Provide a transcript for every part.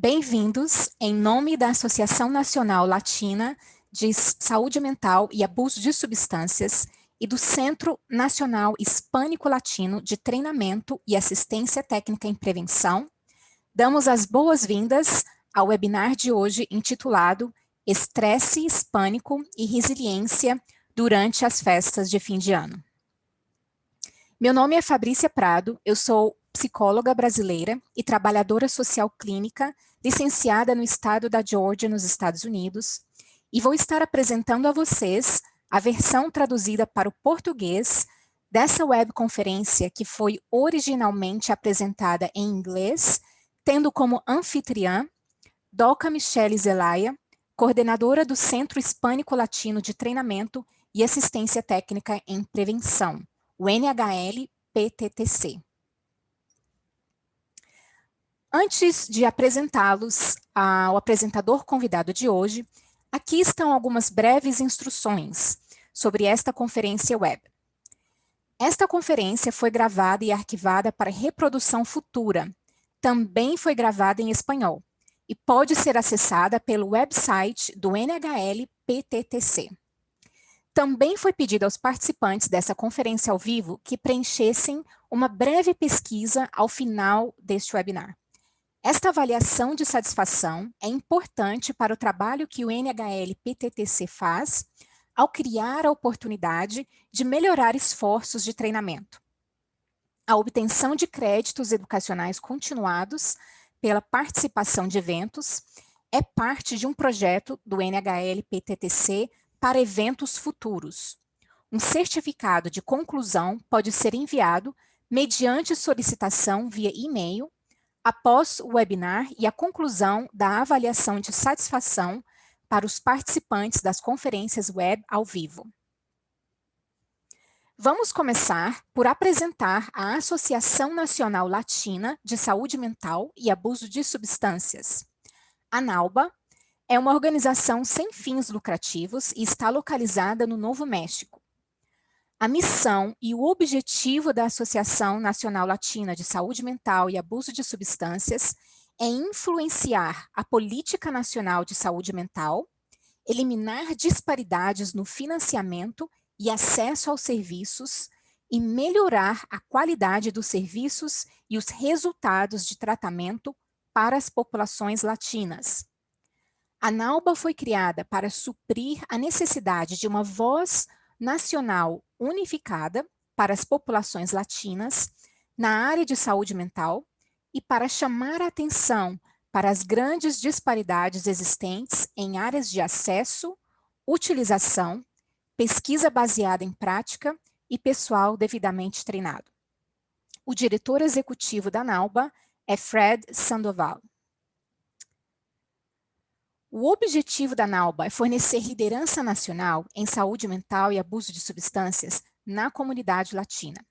Bem-vindos em nome da Associação Nacional Latina de Saúde Mental e Abuso de Substâncias e do Centro Nacional Hispânico-Latino de Treinamento e Assistência Técnica em Prevenção. Damos as boas-vindas ao webinar de hoje intitulado Estresse Hispânico e Resiliência durante as festas de fim de ano. Meu nome é Fabrícia Prado, eu sou psicóloga brasileira e trabalhadora social clínica, licenciada no estado da Geórgia, nos Estados Unidos, e vou estar apresentando a vocês a versão traduzida para o português dessa webconferência que foi originalmente apresentada em inglês, tendo como anfitriã Doca Michele Zelaya, coordenadora do Centro Hispânico-Latino de Treinamento e Assistência Técnica em Prevenção, o NHL-PTTC. Antes de apresentá-los ao apresentador convidado de hoje, aqui estão algumas breves instruções sobre esta conferência web. Esta conferência foi gravada e arquivada para reprodução futura. Também foi gravada em espanhol e pode ser acessada pelo website do NHL-PTTC. Também foi pedido aos participantes dessa conferência ao vivo que preenchessem uma breve pesquisa ao final deste webinar. Esta avaliação de satisfação é importante para o trabalho que o NHL-PTTC faz ao criar a oportunidade de melhorar esforços de treinamento. A obtenção de créditos educacionais continuados pela participação de eventos é parte de um projeto do NHL-PTTC para eventos futuros. Um certificado de conclusão pode ser enviado mediante solicitação via e-mail após o webinar e a conclusão da avaliação de satisfação para os participantes das conferências web ao vivo. Vamos começar por apresentar a Associação Nacional Latina de Saúde Mental e Abuso de Substâncias. A ANALBA é uma organização sem fins lucrativos e está localizada no Novo México. A missão e o objetivo da Associação Nacional Latina de Saúde Mental e Abuso de Substâncias é influenciar a política nacional de saúde mental, eliminar disparidades no financiamento e acesso aos serviços e melhorar a qualidade dos serviços e os resultados de tratamento para as populações latinas. A ANALBA foi criada para suprir a necessidade de uma voz nacional unificada para as populações latinas na área de saúde mental e para chamar a atenção para as grandes disparidades existentes em áreas de acesso, utilização, pesquisa baseada em prática e pessoal devidamente treinado. O diretor executivo da ANALBA é Fred Sandoval. O objetivo da ANALBA é fornecer liderança nacional em saúde mental e abuso de substâncias na comunidade latina.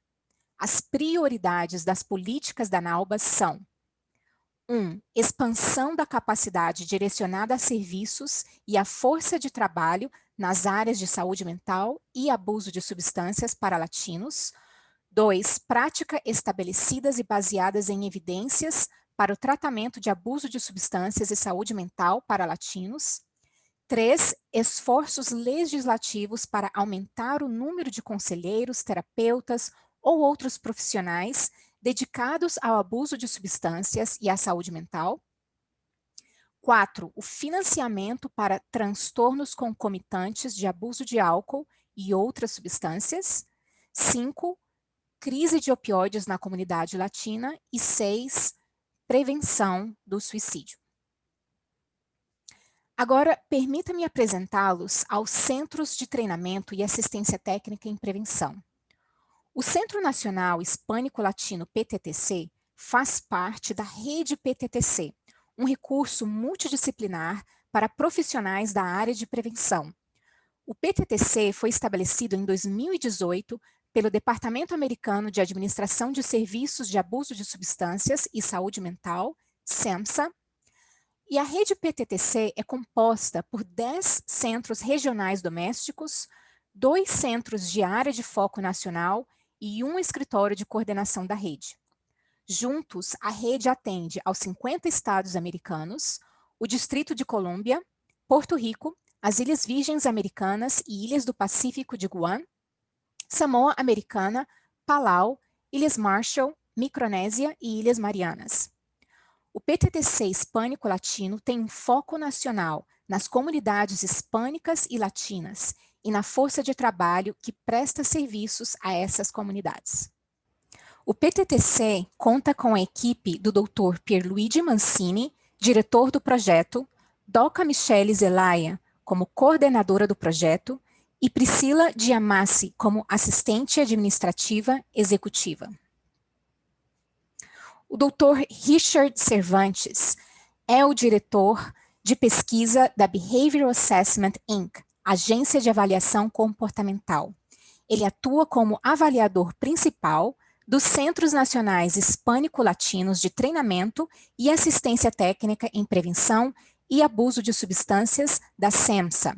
As prioridades das políticas da ANALBA são: 1. Expansão da capacidade direcionada a serviços e a força de trabalho nas áreas de saúde mental e abuso de substâncias para latinos. 2. Práticas estabelecidas e baseadas em evidências para o tratamento de abuso de substâncias e saúde mental para latinos. 3. Esforços legislativos para aumentar o número de conselheiros, terapeutas ou outros profissionais dedicados ao abuso de substâncias e à saúde mental. 4. O financiamento para transtornos concomitantes de abuso de álcool e outras substâncias. 5. Crise de opioides na comunidade latina. E 6. Prevenção do suicídio. Agora, permita-me apresentá-los aos Centros de Treinamento e Assistência Técnica em Prevenção. O Centro Nacional Hispânico-Latino PTTC faz parte da Rede PTTC, um recurso multidisciplinar para profissionais da área de prevenção. O PTTC foi estabelecido em 2018 pelo Departamento Americano de Administração de Serviços de Abuso de Substâncias e Saúde Mental, SAMHSA, e a rede PTTC é composta por 10 centros regionais domésticos, 2 centros de área de foco nacional e um escritório de coordenação da rede. Juntos, a rede atende aos 50 estados americanos, o Distrito de Colômbia, Porto Rico, as Ilhas Virgens Americanas e Ilhas do Pacífico de Guam, Samoa Americana, Palau, Ilhas Marshall, Micronésia e Ilhas Marianas. O PTTC Hispânico Latino tem um foco nacional nas comunidades hispânicas e latinas e na força de trabalho que presta serviços a essas comunidades. O PTTC conta com a equipe do Dr. Pierluigi Mancini, diretor do projeto, Doca Michele Zelaya como coordenadora do projeto e Priscila Diamassi como assistente administrativa executiva. O Dr. Richard Cervantes é o diretor de pesquisa da Behavioral Assessment Inc., agência de avaliação comportamental. Ele atua como avaliador principal dos Centros Nacionais Hispânico-Latinos de Treinamento e Assistência Técnica em Prevenção e Abuso de Substâncias da SEMSA.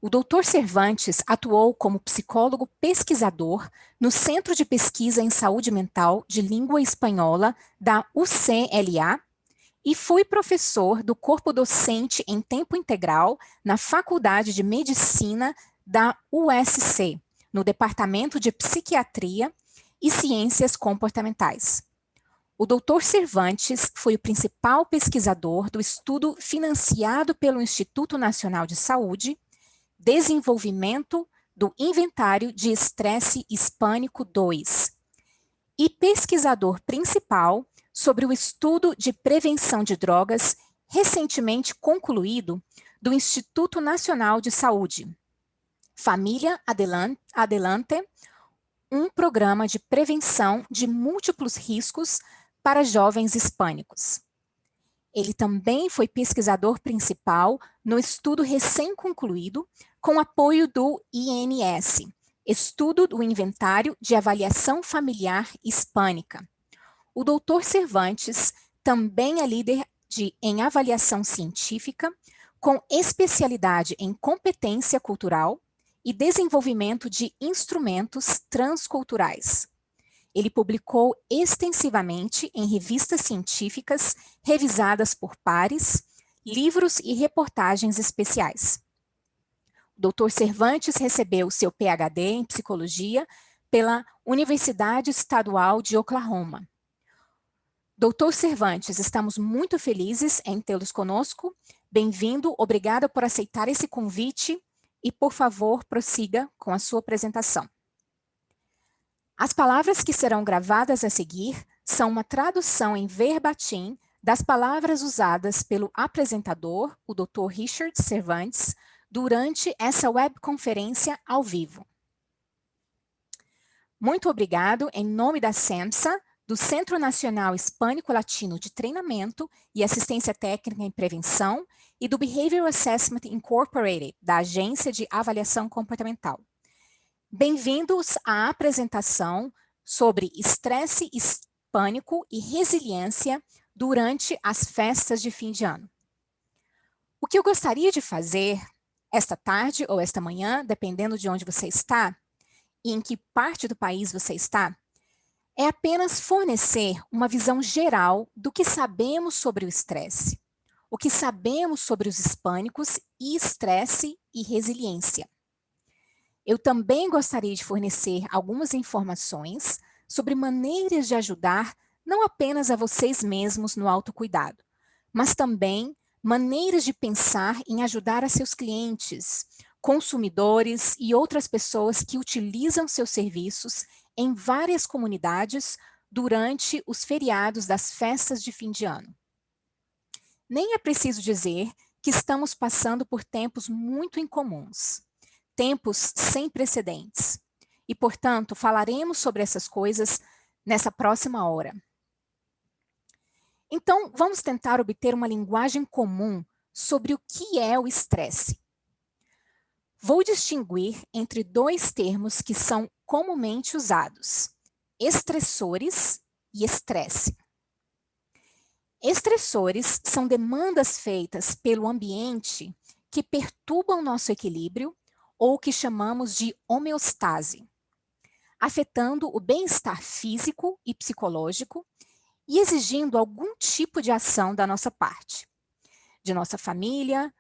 O Dr. Cervantes atuou como psicólogo pesquisador no Centro de Pesquisa em Saúde Mental de Língua Espanhola da UCLA e foi professor do corpo docente em tempo integral na Faculdade de Medicina da USC, no Departamento de Psiquiatria e Ciências Comportamentais. O Dr. Cervantes foi o principal pesquisador do estudo financiado pelo Instituto Nacional de Saúde, Desenvolvimento do Inventário de Estresse Hispânico 2 e pesquisador principal sobre o estudo de prevenção de drogas recentemente concluído do Instituto Nacional de Saúde, Família Adelante, um programa de prevenção de múltiplos riscos para jovens hispânicos. Ele também foi pesquisador principal no estudo recém-concluído com apoio do INS, Estudo do Inventário de Avaliação Familiar Hispânica. O Dr. Cervantes também é líder em avaliação científica, com especialidade em competência cultural e desenvolvimento de instrumentos transculturais. Ele publicou extensivamente em revistas científicas revisadas por pares, livros e reportagens especiais. O Dr. Cervantes recebeu seu PhD em psicologia pela Universidade Estadual de Oklahoma. Dr. Cervantes, estamos muito felizes em tê-los conosco. Bem-vindo, obrigada por aceitar esse convite e, por favor, prossiga com a sua apresentação. As palavras que serão gravadas a seguir são uma tradução em verbatim das palavras usadas pelo apresentador, o Dr. Richard Cervantes, durante essa webconferência ao vivo. Muito obrigado em nome da SEMSA, do Centro Nacional Hispânico-Latino de Treinamento e Assistência Técnica em Prevenção e do Behavioral Assessment Incorporated, da Agência de Avaliação Comportamental. Bem-vindos à apresentação sobre estresse hispânico e resiliência durante as festas de fim de ano. O que eu gostaria de fazer esta tarde ou esta manhã, dependendo de onde você está e em que parte do país você está, é apenas fornecer uma visão geral do que sabemos sobre o estresse, o que sabemos sobre os hispânicos e estresse e resiliência. Eu também gostaria de fornecer algumas informações sobre maneiras de ajudar não apenas a vocês mesmos no autocuidado, mas também maneiras de pensar em ajudar a seus clientes, consumidores e outras pessoas que utilizam seus serviços em várias comunidades durante os feriados das festas de fim de ano. Nem é preciso dizer que estamos passando por tempos muito incomuns, tempos sem precedentes, e, portanto, falaremos sobre essas coisas nessa próxima hora. Então, vamos tentar obter uma linguagem comum sobre o que é o estresse. Vou distinguir entre dois termos que são comumente usados: estressores e estresse. Estressores são demandas feitas pelo ambiente que perturbam nosso equilíbrio ou que chamamos de homeostase, afetando o bem-estar físico e psicológico e exigindo algum tipo de ação da nossa parte, de nossa família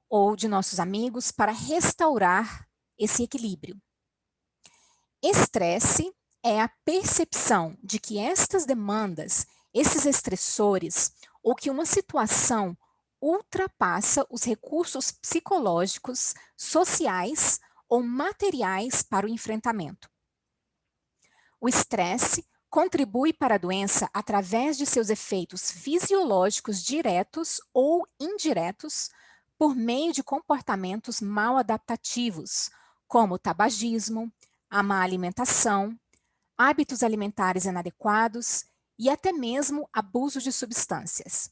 ou de nossos amigos, para restaurar esse equilíbrio. Estresse é a percepção de que estas demandas, esses estressores, ou que uma situação ultrapassa os recursos psicológicos, sociais ou materiais para o enfrentamento. O estresse contribui para a doença através de seus efeitos fisiológicos diretos ou indiretos por meio de comportamentos mal adaptativos, como o tabagismo, a má alimentação, hábitos alimentares inadequados e até mesmo abuso de substâncias.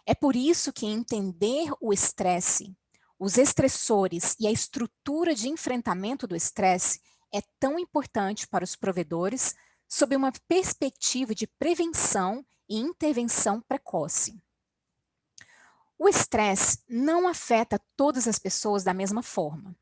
É por isso que entender o estresse, os estressores e a estrutura de enfrentamento do estresse é tão importante para os provedores sob uma perspectiva de prevenção e intervenção precoce. O estresse não afeta todas as pessoas da mesma forma.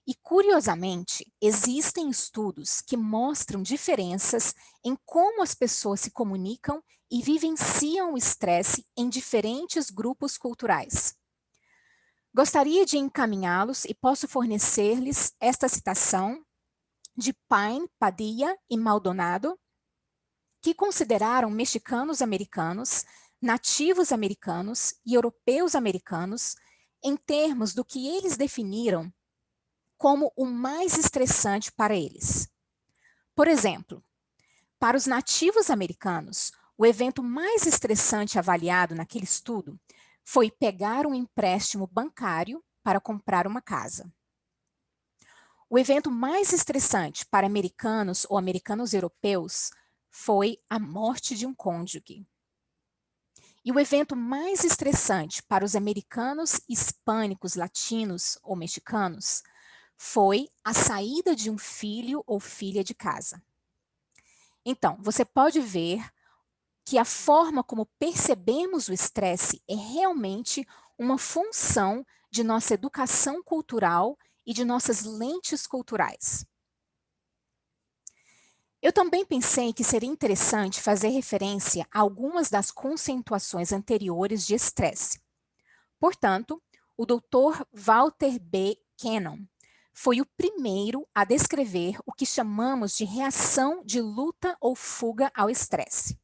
E, curiosamente, existem estudos que mostram diferenças em como as pessoas se comunicam e vivenciam o estresse em diferentes grupos culturais. Gostaria de encaminhá-los e posso fornecer-lhes esta citação de Pine, Padilla e Maldonado, que consideraram mexicanos-americanos, nativos americanos e europeus americanos em termos do que eles definiram como o mais estressante para eles. Por exemplo, para os nativos americanos, o evento mais estressante avaliado naquele estudo foi pegar um empréstimo bancário para comprar uma casa. O evento mais estressante para americanos ou americanos europeus foi a morte de um cônjuge. E o evento mais estressante para os americanos hispânicos, latinos ou mexicanos foi a saída de um filho ou filha de casa. Então, você pode ver que a forma como percebemos o estresse é realmente uma função de nossa educação cultural e de nossas lentes culturais. Eu também pensei que seria interessante fazer referência a algumas das conceituações anteriores de estresse. Portanto, o Dr. Walter B. Cannon foi o primeiro a descrever o que chamamos de reação de luta ou fuga ao estresse.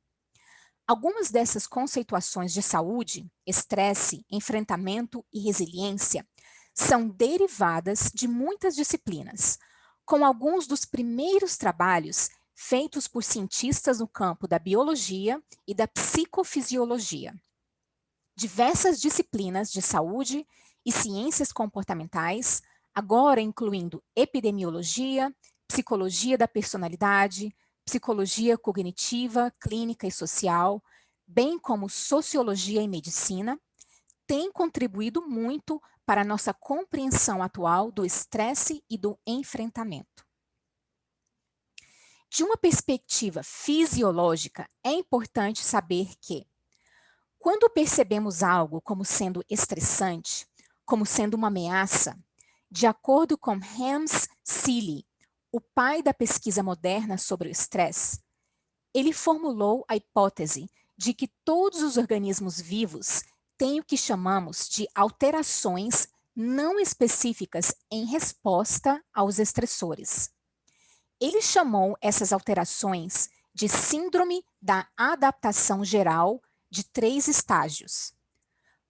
Algumas dessas conceituações de saúde, estresse, enfrentamento e resiliência são derivadas de muitas disciplinas, com alguns dos primeiros trabalhos feitos por cientistas no campo da biologia e da psicofisiologia. Diversas disciplinas de saúde e ciências comportamentais, agora incluindo epidemiologia, psicologia da personalidade, psicologia cognitiva, clínica e social, bem como sociologia e medicina, têm contribuído muito para a nossa compreensão atual do estresse e do enfrentamento. De uma perspectiva fisiológica, é importante saber que, quando percebemos algo como sendo estressante, como sendo uma ameaça, de acordo com Hans Selye, o pai da pesquisa moderna sobre o estresse, ele formulou a hipótese de que todos os organismos vivos têm o que chamamos de alterações não específicas em resposta aos estressores. Ele chamou essas alterações de síndrome da adaptação geral de 3 estágios.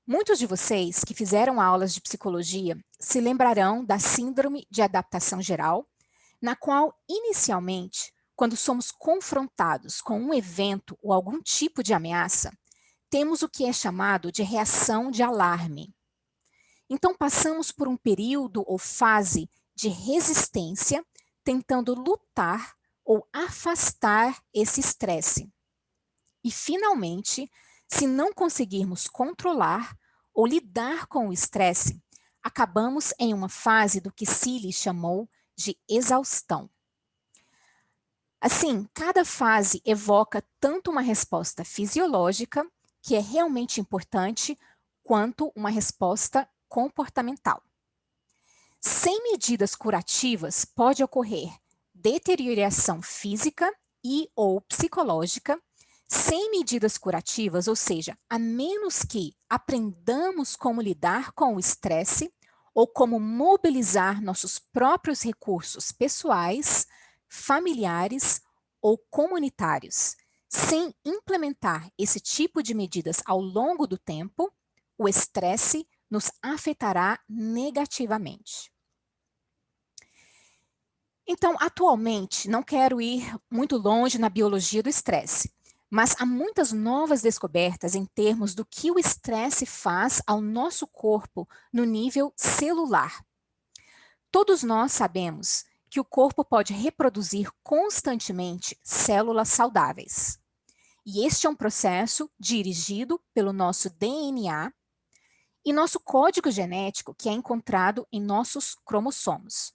Muitos de vocês que fizeram aulas de psicologia se lembrarão da síndrome de adaptação geral, na qual, inicialmente, quando somos confrontados com um evento ou algum tipo de ameaça, temos o que é chamado de reação de alarme. Então, passamos por um período ou fase de resistência, tentando lutar ou afastar esse estresse. E, finalmente, se não conseguirmos controlar ou lidar com o estresse, acabamos em uma fase do que Selye chamou de exaustão. Assim, cada fase evoca tanto uma resposta fisiológica, que é realmente importante, quanto uma resposta comportamental. Sem medidas curativas, pode ocorrer deterioração física e ou psicológica, Sem medidas curativas, ou seja, a menos que aprendamos como lidar com o estresse ou como mobilizar nossos próprios recursos pessoais, familiares ou comunitários, sem implementar esse tipo de medidas ao longo do tempo, o estresse nos afetará negativamente. Então, atualmente, não quero ir muito longe na biologia do estresse, mas há muitas novas descobertas em termos do que o estresse faz ao nosso corpo no nível celular. Todos nós sabemos que o corpo pode reproduzir constantemente células saudáveis. E este é um processo dirigido pelo nosso DNA e nosso código genético que é encontrado em nossos cromossomos.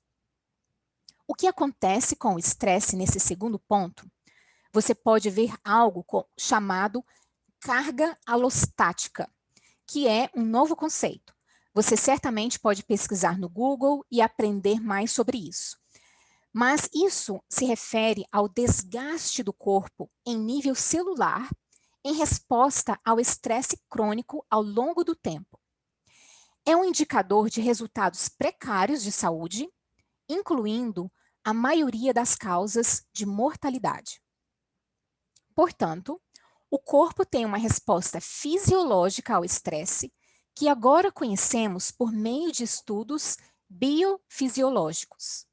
O que acontece com o estresse nesse segundo ponto? Você pode ver algo chamado carga alostática, que é um novo conceito. Você certamente pode pesquisar no Google e aprender mais sobre isso. Mas isso se refere ao desgaste do corpo em nível celular em resposta ao estresse crônico ao longo do tempo. É um indicador de resultados precários de saúde, incluindo a maioria das causas de mortalidade. Portanto, o corpo tem uma resposta fisiológica ao estresse que agora conhecemos por meio de estudos biofisiológicos.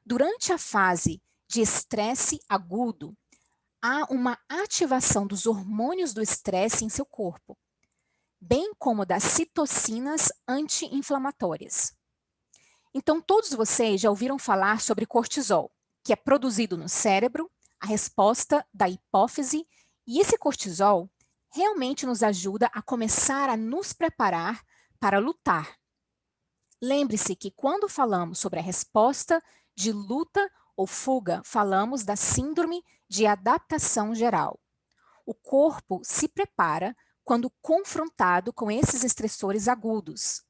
Durante a fase de estresse agudo, há uma ativação dos hormônios do estresse em seu corpo, bem como das citocinas anti-inflamatórias. Então, todos vocês já ouviram falar sobre cortisol, que é produzido no cérebro, a resposta da hipófise, e esse cortisol realmente nos ajuda a começar a nos preparar para lutar. Lembre-se que quando falamos sobre a resposta de luta ou fuga, falamos da síndrome de adaptação geral. O corpo se prepara quando confrontado com esses estressores agudos.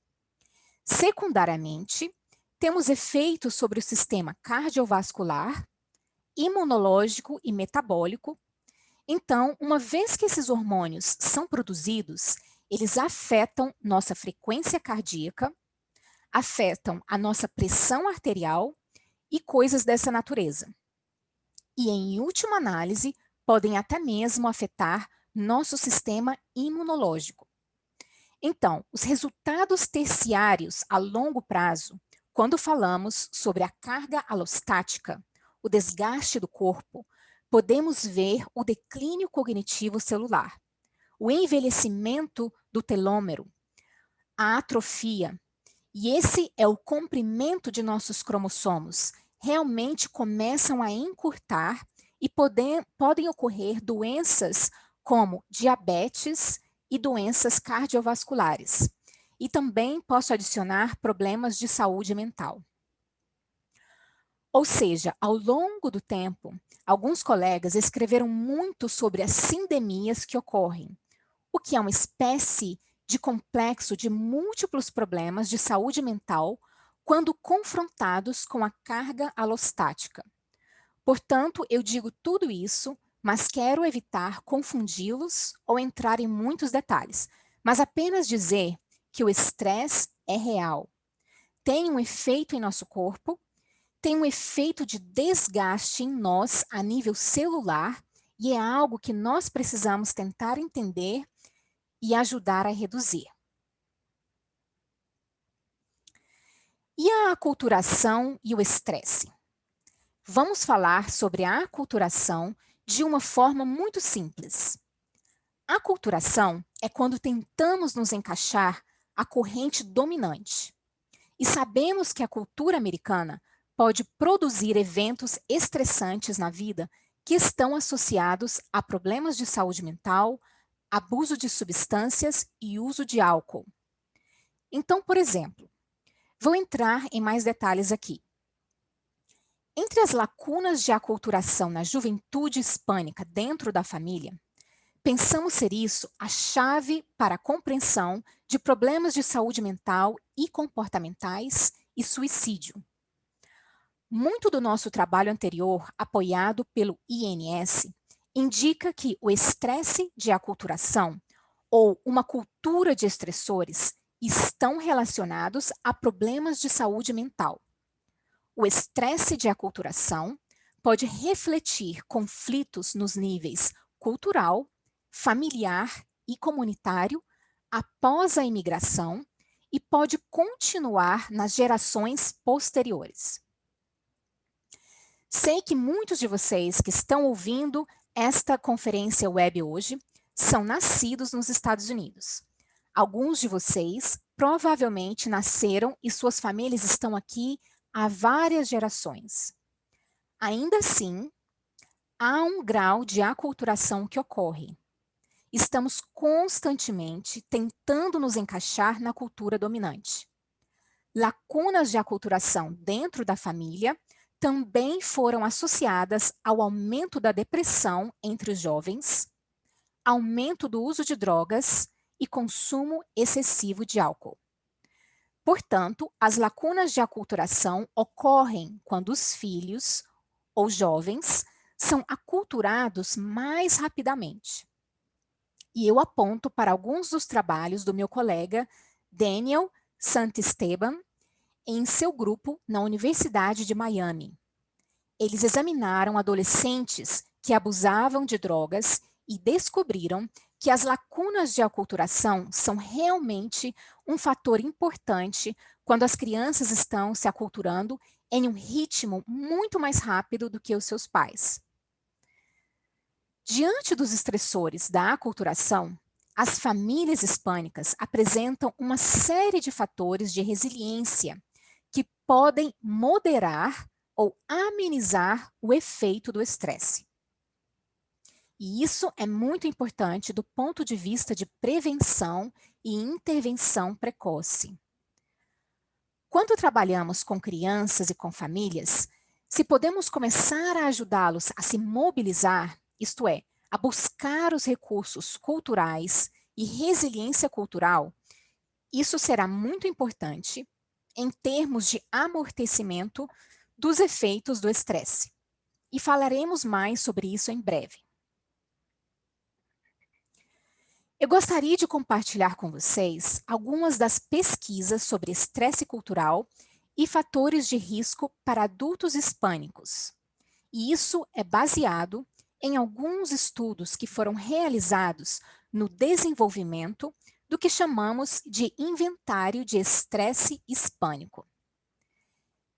Secundariamente, temos efeitos sobre o sistema cardiovascular, imunológico e metabólico. Então, uma vez que esses hormônios são produzidos, eles afetam nossa frequência cardíaca, afetam a nossa pressão arterial e coisas dessa natureza. E, em última análise, podem até mesmo afetar nosso sistema imunológico. Então, os resultados terciários a longo prazo, quando falamos sobre a carga alostática, o desgaste do corpo, podemos ver o declínio cognitivo celular, o envelhecimento do telômero, a atrofia, e esse é o comprimento de nossos cromossomos, realmente começam a encurtar e podem ocorrer doenças como diabetes e doenças cardiovasculares. E também posso adicionar problemas de saúde mental. Ou seja, ao longo do tempo, alguns colegas escreveram muito sobre as sindemias que ocorrem, o que é uma espécie de complexo de múltiplos problemas de saúde mental quando confrontados com a carga alostática. Portanto, eu digo tudo isso, mas quero evitar confundi-los ou entrar em muitos detalhes, mas apenas dizer que o estresse é real, tem um efeito em nosso corpo, tem um efeito de desgaste em nós a nível celular e é algo que nós precisamos tentar entender e ajudar a reduzir. E a aculturação e o estresse? Vamos falar sobre a aculturação de uma forma muito simples. A aculturação é quando tentamos nos encaixar à corrente dominante. E sabemos que a cultura americana pode produzir eventos estressantes na vida que estão associados a problemas de saúde mental, abuso de substâncias e uso de álcool. Então, por exemplo, vou entrar em mais detalhes aqui. Entre as lacunas de aculturação na juventude hispânica dentro da família, pensamos ser isso a chave para a compreensão de problemas de saúde mental e comportamentais e suicídio. Muito do nosso trabalho anterior, apoiado pelo INS, indica que o estresse de aculturação ou uma cultura de estressores estão relacionados a problemas de saúde mental. O estresse de aculturação pode refletir conflitos nos níveis cultural, familiar e comunitário após a imigração e pode continuar nas gerações posteriores. Sei que muitos de vocês que estão ouvindo esta conferência web hoje são nascidos nos Estados Unidos. Alguns de vocês provavelmente nasceram e suas famílias estão aqui há várias gerações. Ainda assim, há um grau de aculturação que ocorre. Estamos constantemente tentando nos encaixar na cultura dominante. Lacunas de aculturação dentro da família também foram associadas ao aumento da depressão entre os jovens, aumento do uso de drogas e consumo excessivo de álcool. Portanto, as lacunas de aculturação ocorrem quando os filhos ou jovens são aculturados mais rapidamente. E eu aponto para alguns dos trabalhos do meu colega Daniel Santisteban em seu grupo na Universidade de Miami. Eles examinaram adolescentes que abusavam de drogas e descobriram que as lacunas de aculturação são realmente um fator importante quando as crianças estão se aculturando em um ritmo muito mais rápido do que os seus pais. Diante dos estressores da aculturação, as famílias hispânicas apresentam uma série de fatores de resiliência que podem moderar ou amenizar o efeito do estresse. E isso é muito importante do ponto de vista de prevenção e intervenção precoce. Quando trabalhamos com crianças e com famílias, se podemos começar a ajudá-los a se mobilizar, isto é, a buscar os recursos culturais e resiliência cultural, isso será muito importante em termos de amortecimento dos efeitos do estresse. E falaremos mais sobre isso em breve. Eu gostaria de compartilhar com vocês algumas das pesquisas sobre estresse cultural e fatores de risco para adultos hispânicos. E isso é baseado em alguns estudos que foram realizados no desenvolvimento do que chamamos de inventário de estresse hispânico.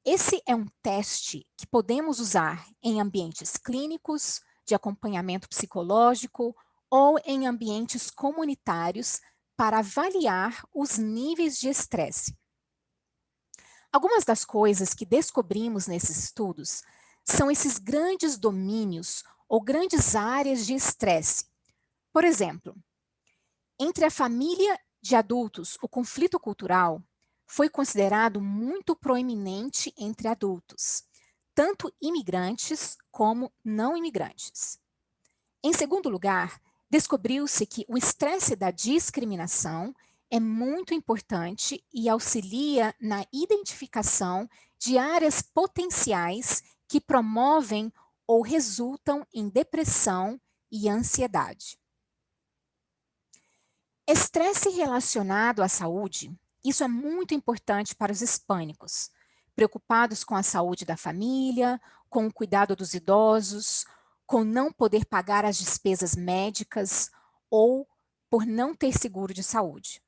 Esse é um teste que podemos usar em ambientes clínicos, de acompanhamento psicológico ou em ambientes comunitários para avaliar os níveis de estresse. Algumas das coisas que descobrimos nesses estudos são esses grandes domínios ou grandes áreas de estresse. Por exemplo, entre a família de adultos, o conflito cultural foi considerado muito proeminente entre adultos, tanto imigrantes como não imigrantes. Em segundo lugar, descobriu-se que o estresse da discriminação é muito importante e auxilia na identificação de áreas potenciais que promovem ou resultam em depressão e ansiedade. Estresse relacionado à saúde, isso é muito importante para os hispânicos, preocupados com a saúde da família, com o cuidado dos idosos, com não poder pagar as despesas médicas ou por não ter seguro de saúde.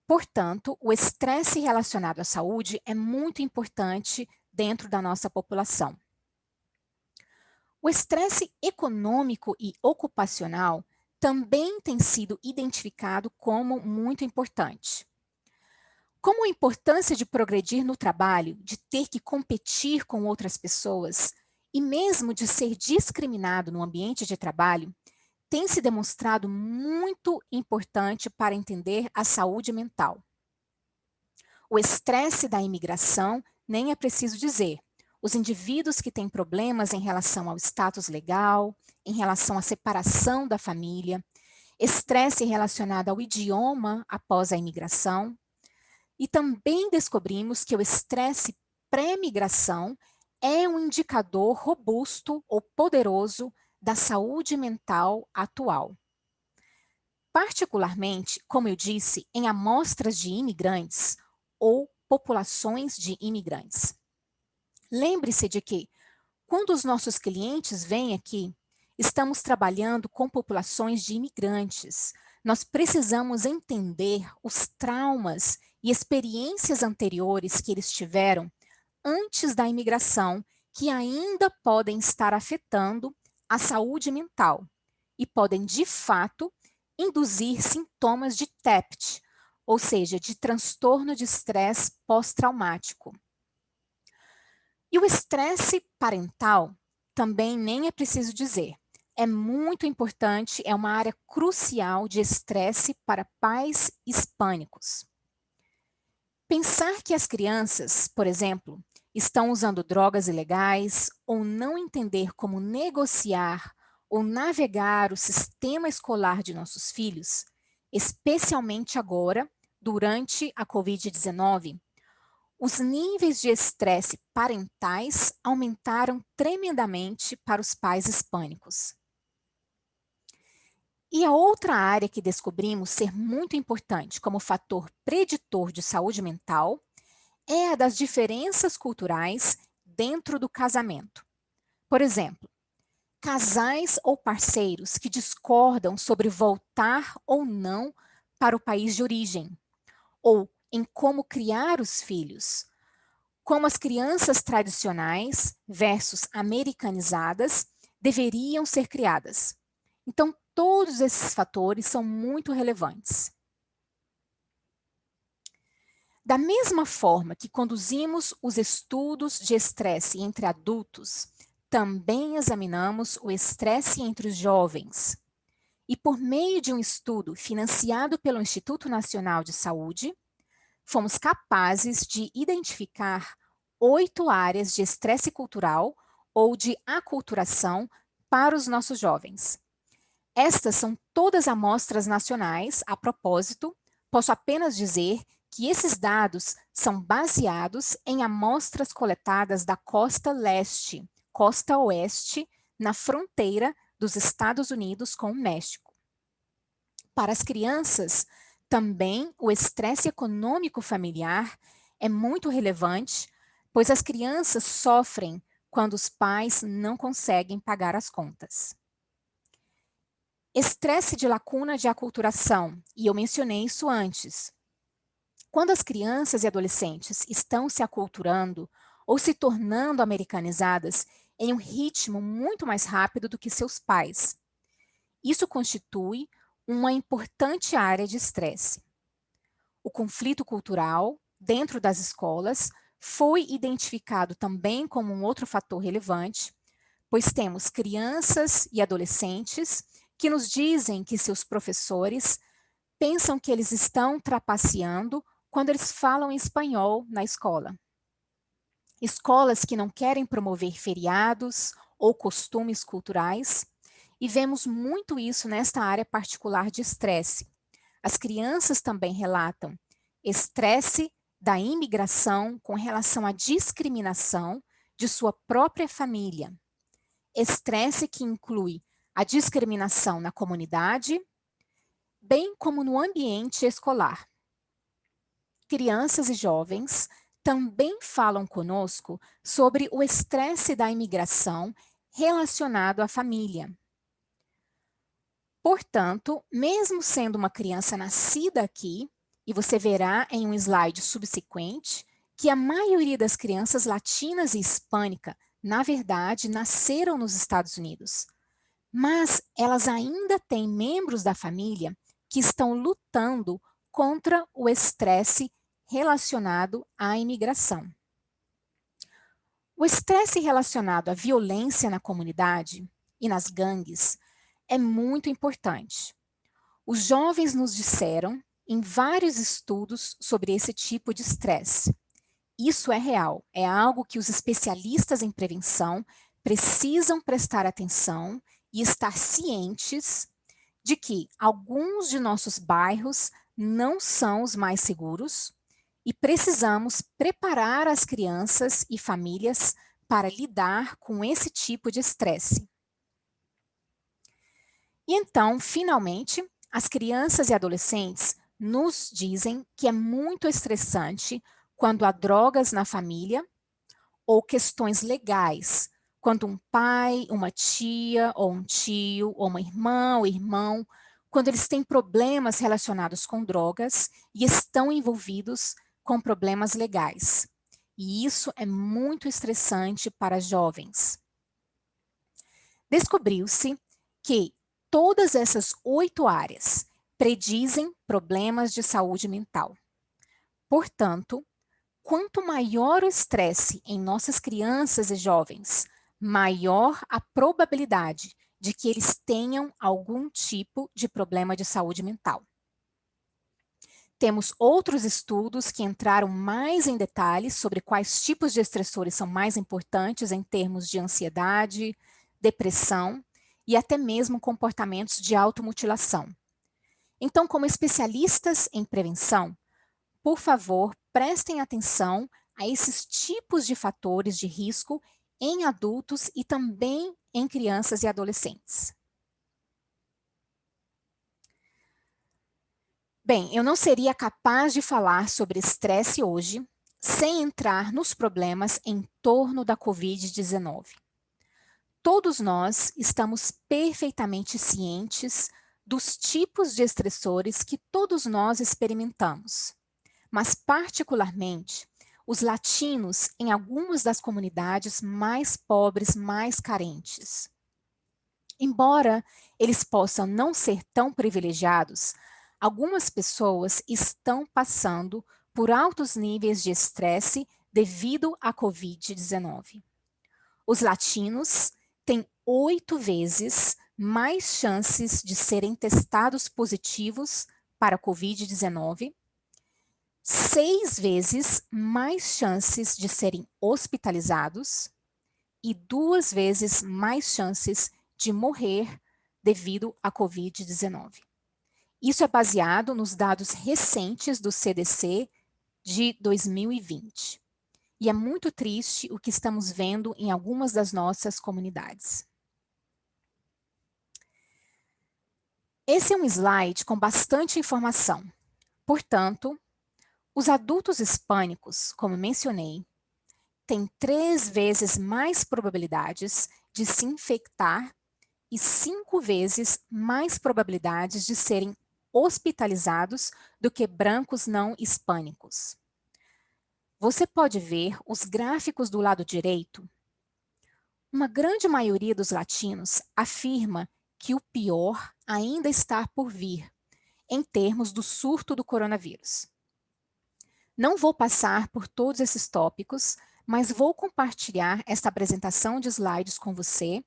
Portanto, o estresse relacionado à saúde é muito importante dentro da nossa população. O estresse econômico e ocupacional também tem sido identificado como muito importante. Como a importância de progredir no trabalho, de ter que competir com outras pessoas e mesmo de ser discriminado no ambiente de trabalho, tem se demonstrado muito importante para entender a saúde mental. O estresse da imigração, nem é preciso dizer. Os indivíduos que têm problemas em relação ao status legal, em relação à separação da família, estresse relacionado ao idioma após a imigração. E também descobrimos que o estresse pré-migração é um indicador robusto ou poderoso da saúde mental atual. Particularmente, como eu disse, em amostras de imigrantes ou populações de imigrantes. Lembre-se de que, quando os nossos clientes vêm aqui, estamos trabalhando com populações de imigrantes. Nós precisamos entender os traumas e experiências anteriores que eles tiveram antes da imigração, que ainda podem estar afetando a saúde mental e podem, de fato, induzir sintomas de TEPT, ou seja, de transtorno de estresse pós-traumático. E o estresse parental, também nem é preciso dizer, é muito importante, é uma área crucial de estresse para pais hispânicos. Pensar que as crianças, por exemplo, estão usando drogas ilegais ou não entender como negociar ou navegar o sistema escolar de nossos filhos, especialmente agora, durante a Covid-19, os níveis de estresse parentais aumentaram tremendamente para os pais hispânicos. E a outra área que descobrimos ser muito importante como fator preditor de saúde mental é a das diferenças culturais dentro do casamento. Por exemplo, casais ou parceiros que discordam sobre voltar ou não para o país de origem, ou em como criar os filhos, como as crianças tradicionais versus americanizadas deveriam ser criadas. Então, todos esses fatores são muito relevantes. Da mesma forma que conduzimos os estudos de estresse entre adultos, também examinamos o estresse entre os jovens. E por meio de um estudo financiado pelo Instituto Nacional de Saúde, fomos capazes de identificar 8 áreas de estresse cultural ou de aculturação para os nossos jovens. Estas são todas amostras nacionais. A propósito, posso apenas dizer que esses dados são baseados em amostras coletadas da costa leste, costa oeste, na fronteira dos Estados Unidos com o México. Para as crianças, também o estresse econômico familiar é muito relevante, pois as crianças sofrem quando os pais não conseguem pagar as contas. Estresse de lacuna de aculturação, e eu mencionei isso antes. Quando as crianças e adolescentes estão se aculturando ou se tornando americanizadas em um ritmo muito mais rápido do que seus pais, isso constitui uma importante área de estresse. O conflito cultural dentro das escolas foi identificado também como um outro fator relevante, pois temos crianças e adolescentes que nos dizem que seus professores pensam que eles estão trapaceando quando eles falam espanhol na escola. Escolas que não querem promover feriados ou costumes culturais, e vemos muito isso nesta área particular de estresse. As crianças também relatam estresse da imigração com relação à discriminação de sua própria família. Estresse que inclui a discriminação na comunidade, bem como no ambiente escolar. Crianças e jovens também falam conosco sobre o estresse da imigração relacionado à família. Portanto, mesmo sendo uma criança nascida aqui, e você verá em um slide subsequente que a maioria das crianças latinas e hispânicas, na verdade, nasceram nos Estados Unidos. Mas elas ainda têm membros da família que estão lutando contra o estresse relacionado à imigração. O estresse relacionado à violência na comunidade e nas gangues é muito importante. Os jovens nos disseram em vários estudos sobre esse tipo de estresse. Isso é real, é algo que os especialistas em prevenção precisam prestar atenção e estar cientes de que alguns de nossos bairros não são os mais seguros e precisamos preparar as crianças e famílias para lidar com esse tipo de estresse. E então, finalmente, as crianças e adolescentes nos dizem que é muito estressante quando há drogas na família ou questões legais, quando um pai, uma tia, ou um tio, ou uma irmã ou irmão, quando eles têm problemas relacionados com drogas e estão envolvidos com problemas legais. E isso é muito estressante para jovens. Descobriu-se que todas essas 8 áreas predizem problemas de saúde mental. Portanto, quanto maior o estresse em nossas crianças e jovens, maior a probabilidade de que eles tenham algum tipo de problema de saúde mental. Temos outros estudos que entraram mais em detalhes sobre quais tipos de estressores são mais importantes em termos de ansiedade, depressão e até mesmo comportamentos de automutilação. Então, como especialistas em prevenção, por favor, prestem atenção a esses tipos de fatores de risco em adultos e também em crianças e adolescentes. Bem, eu não seria capaz de falar sobre estresse hoje sem entrar nos problemas em torno da Covid-19. Todos nós estamos perfeitamente cientes dos tipos de estressores que todos nós experimentamos, mas particularmente os latinos em algumas das comunidades mais pobres, mais carentes. Embora eles possam não ser tão privilegiados, algumas pessoas estão passando por altos níveis de estresse devido à Covid-19. Os latinos têm 8 vezes mais chances de serem testados positivos para a Covid-19, 6 vezes mais chances de serem hospitalizados e 2 vezes mais chances de morrer devido à Covid-19. Isso é baseado nos dados recentes do CDC de 2020. E é muito triste o que estamos vendo em algumas das nossas comunidades. Esse é um slide com bastante informação. Portanto, os adultos hispânicos, como mencionei, têm 3 vezes mais probabilidades de se infectar e 5 vezes mais probabilidades de serem hospitalizados do que brancos não hispânicos. Você pode ver os gráficos do lado direito. Uma grande maioria dos latinos afirma que o pior ainda está por vir, em termos do surto do coronavírus. Não vou passar por todos esses tópicos, mas vou compartilhar esta apresentação de slides com você.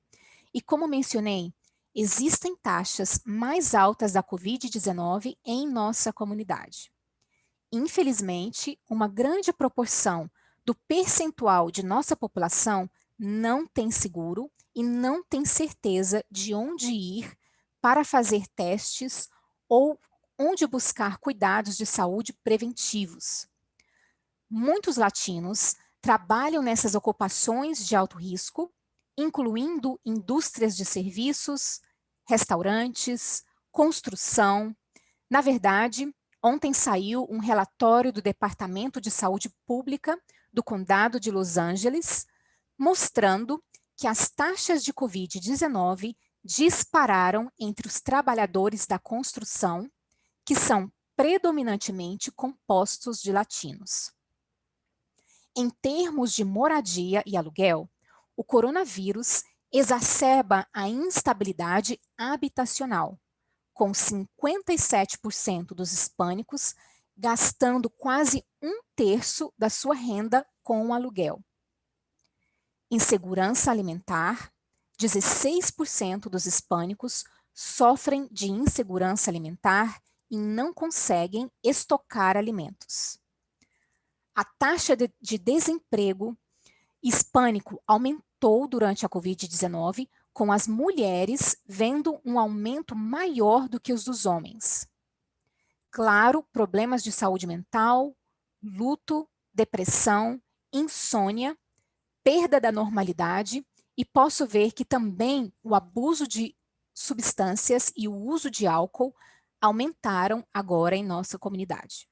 E como mencionei, existem taxas mais altas da Covid-19 em nossa comunidade. Infelizmente, uma grande proporção do percentual de nossa população não tem seguro e não tem certeza de onde ir para fazer testes ou onde buscar cuidados de saúde preventivos. Muitos latinos trabalham nessas ocupações de alto risco, incluindo indústrias de serviços, restaurantes, construção. Na verdade, ontem saiu um relatório do Departamento de Saúde Pública do Condado de Los Angeles, mostrando que as taxas de Covid-19 dispararam entre os trabalhadores da construção, que são predominantemente compostos de latinos. Em termos de moradia e aluguel, o coronavírus exacerba a instabilidade habitacional, com 57% dos hispânicos gastando quase 1/3 da sua renda com o aluguel. Insegurança alimentar, 16% dos hispânicos sofrem de insegurança alimentar e não conseguem estocar alimentos. A taxa de desemprego hispânico aumentou durante a Covid-19, com as mulheres vendo um aumento maior do que os dos homens. Claro, problemas de saúde mental, luto, depressão, insônia, perda da normalidade, e posso ver que também o abuso de substâncias e o uso de álcool aumentaram agora em nossa comunidade.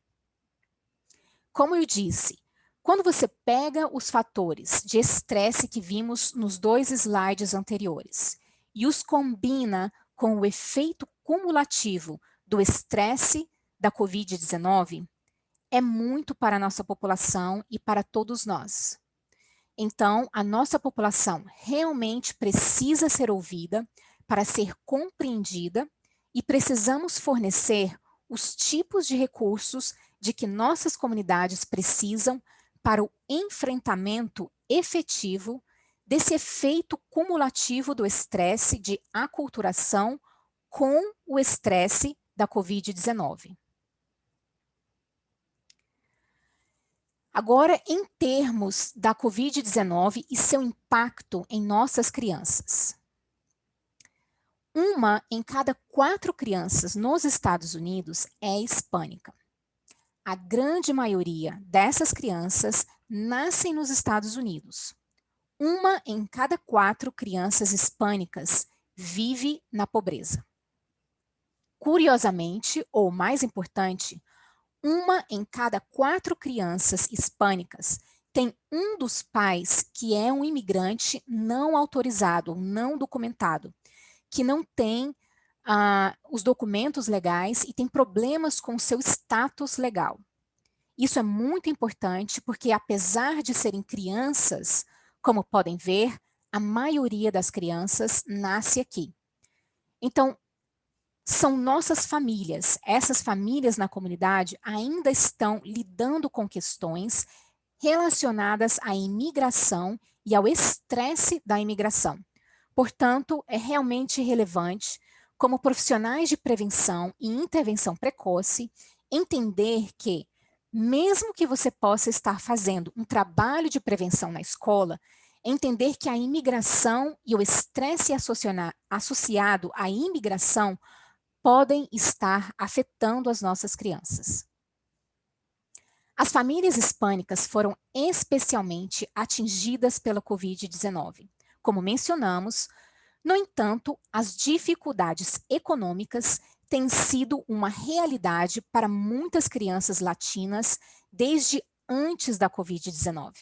Como eu disse, quando você pega os fatores de estresse que vimos nos 2 slides anteriores e os combina com o efeito cumulativo do estresse da Covid-19, é muito para a nossa população e para todos nós. Então, a nossa população realmente precisa ser ouvida para ser compreendida e precisamos fornecer os tipos de recursos de que nossas comunidades precisam para o enfrentamento efetivo desse efeito cumulativo do estresse de aculturação com o estresse da Covid-19. Agora, em termos da Covid-19 e seu impacto em nossas crianças. 1 em cada 4 crianças nos Estados Unidos é hispânica. A grande maioria dessas crianças nascem nos Estados Unidos. 1 em cada 4 crianças hispânicas vive na pobreza. Curiosamente, ou mais importante, 1 em cada 4 crianças hispânicas tem um dos pais que é um imigrante não autorizado, não documentado, que não tem os documentos legais e tem problemas com seu status legal. Isso é muito importante porque, apesar de serem crianças, como podem ver, a maioria das crianças nasce aqui. Então, são nossas famílias. Essas famílias na comunidade ainda estão lidando com questões relacionadas à imigração e ao estresse da imigração. Portanto, é realmente relevante, como profissionais de prevenção e intervenção precoce, entender que, mesmo que você possa estar fazendo um trabalho de prevenção na escola, entender que a imigração e o estresse associado à imigração podem estar afetando as nossas crianças. As famílias hispânicas foram especialmente atingidas pela Covid-19. Como mencionamos, no entanto, as dificuldades econômicas têm sido uma realidade para muitas crianças latinas desde antes da Covid-19.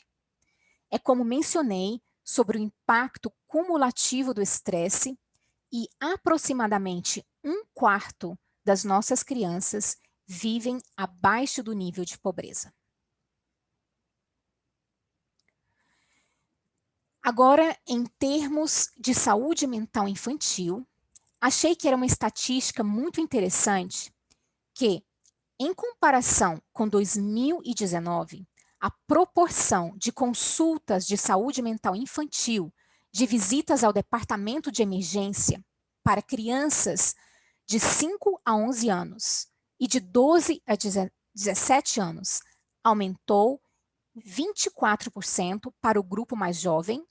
É como mencionei sobre o impacto cumulativo do estresse e aproximadamente 1/4 das nossas crianças vivem abaixo do nível de pobreza. Agora, em termos de saúde mental infantil, achei que era uma estatística muito interessante que, em comparação com 2019, a proporção de consultas de saúde mental infantil, de visitas ao departamento de emergência para crianças de 5 a 11 anos e de 12 a 17 anos aumentou 24% para o grupo mais jovem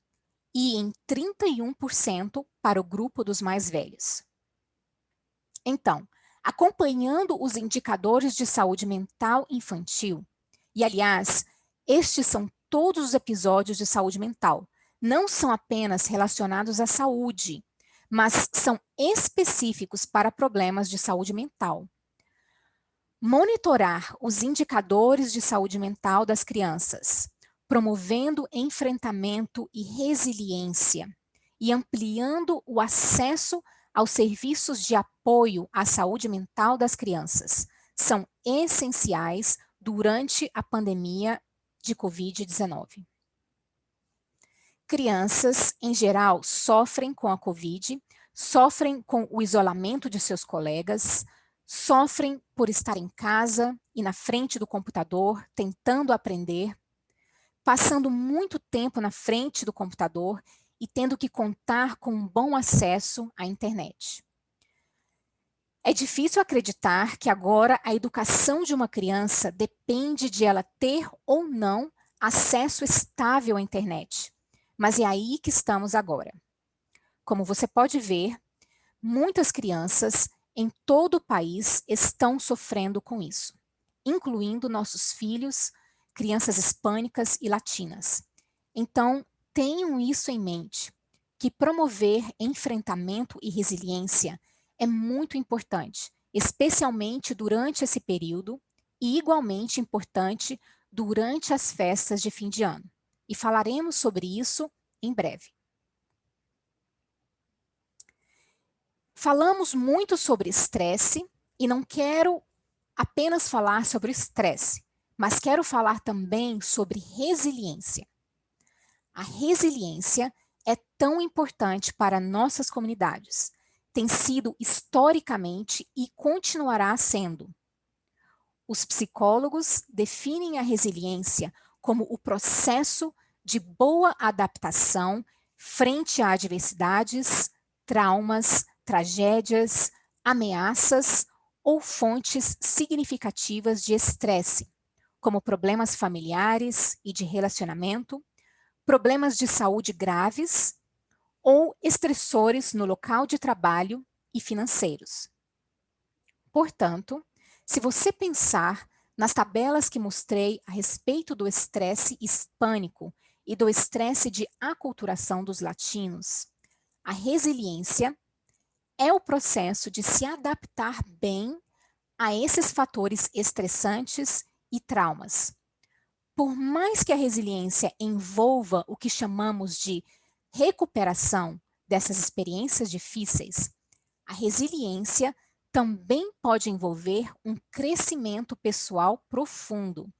e em 31% para o grupo dos mais velhos. Então, acompanhando os indicadores de saúde mental infantil, e aliás, estes são todos os episódios de saúde mental, não são apenas relacionados à saúde, mas são específicos para problemas de saúde mental. Monitorar os indicadores de saúde mental das crianças, promovendo enfrentamento e resiliência, e ampliando o acesso aos serviços de apoio à saúde mental das crianças, são essenciais durante a pandemia de Covid-19. Crianças, em geral, sofrem com a Covid, sofrem com o isolamento de seus colegas, sofrem por estar em casa e na frente do computador, tentando aprender, passando muito tempo na frente do computador e tendo que contar com um bom acesso à internet. É difícil acreditar que agora a educação de uma criança depende de ela ter ou não acesso estável à internet. Mas é aí que estamos agora. Como você pode ver, muitas crianças em todo o país estão sofrendo com isso, incluindo nossos filhos, crianças hispânicas e latinas. Então, tenham isso em mente. que promover enfrentamento e resiliência é muito importante, especialmente durante esse período e igualmente importante durante as festas de fim de ano. E falaremos sobre isso em breve. Falamos muito sobre estresse e não quero apenas falar sobre estresse, mas quero falar também sobre resiliência. A resiliência é tão importante para nossas comunidades. Tem sido historicamente e continuará sendo. Os psicólogos definem a resiliência como o processo de boa adaptação frente a adversidades, traumas, tragédias, ameaças ou fontes significativas de estresse, como problemas familiares e de relacionamento, problemas de saúde graves ou estressores no local de trabalho e financeiros. Portanto, se você pensar nas tabelas que mostrei a respeito do estresse hispânico e do estresse de aculturação dos latinos, a resiliência é o processo de se adaptar bem a esses fatores estressantes e traumas. Por mais que a resiliência envolva o que chamamos de recuperação dessas experiências difíceis, a resiliência também pode envolver um crescimento pessoal profundo.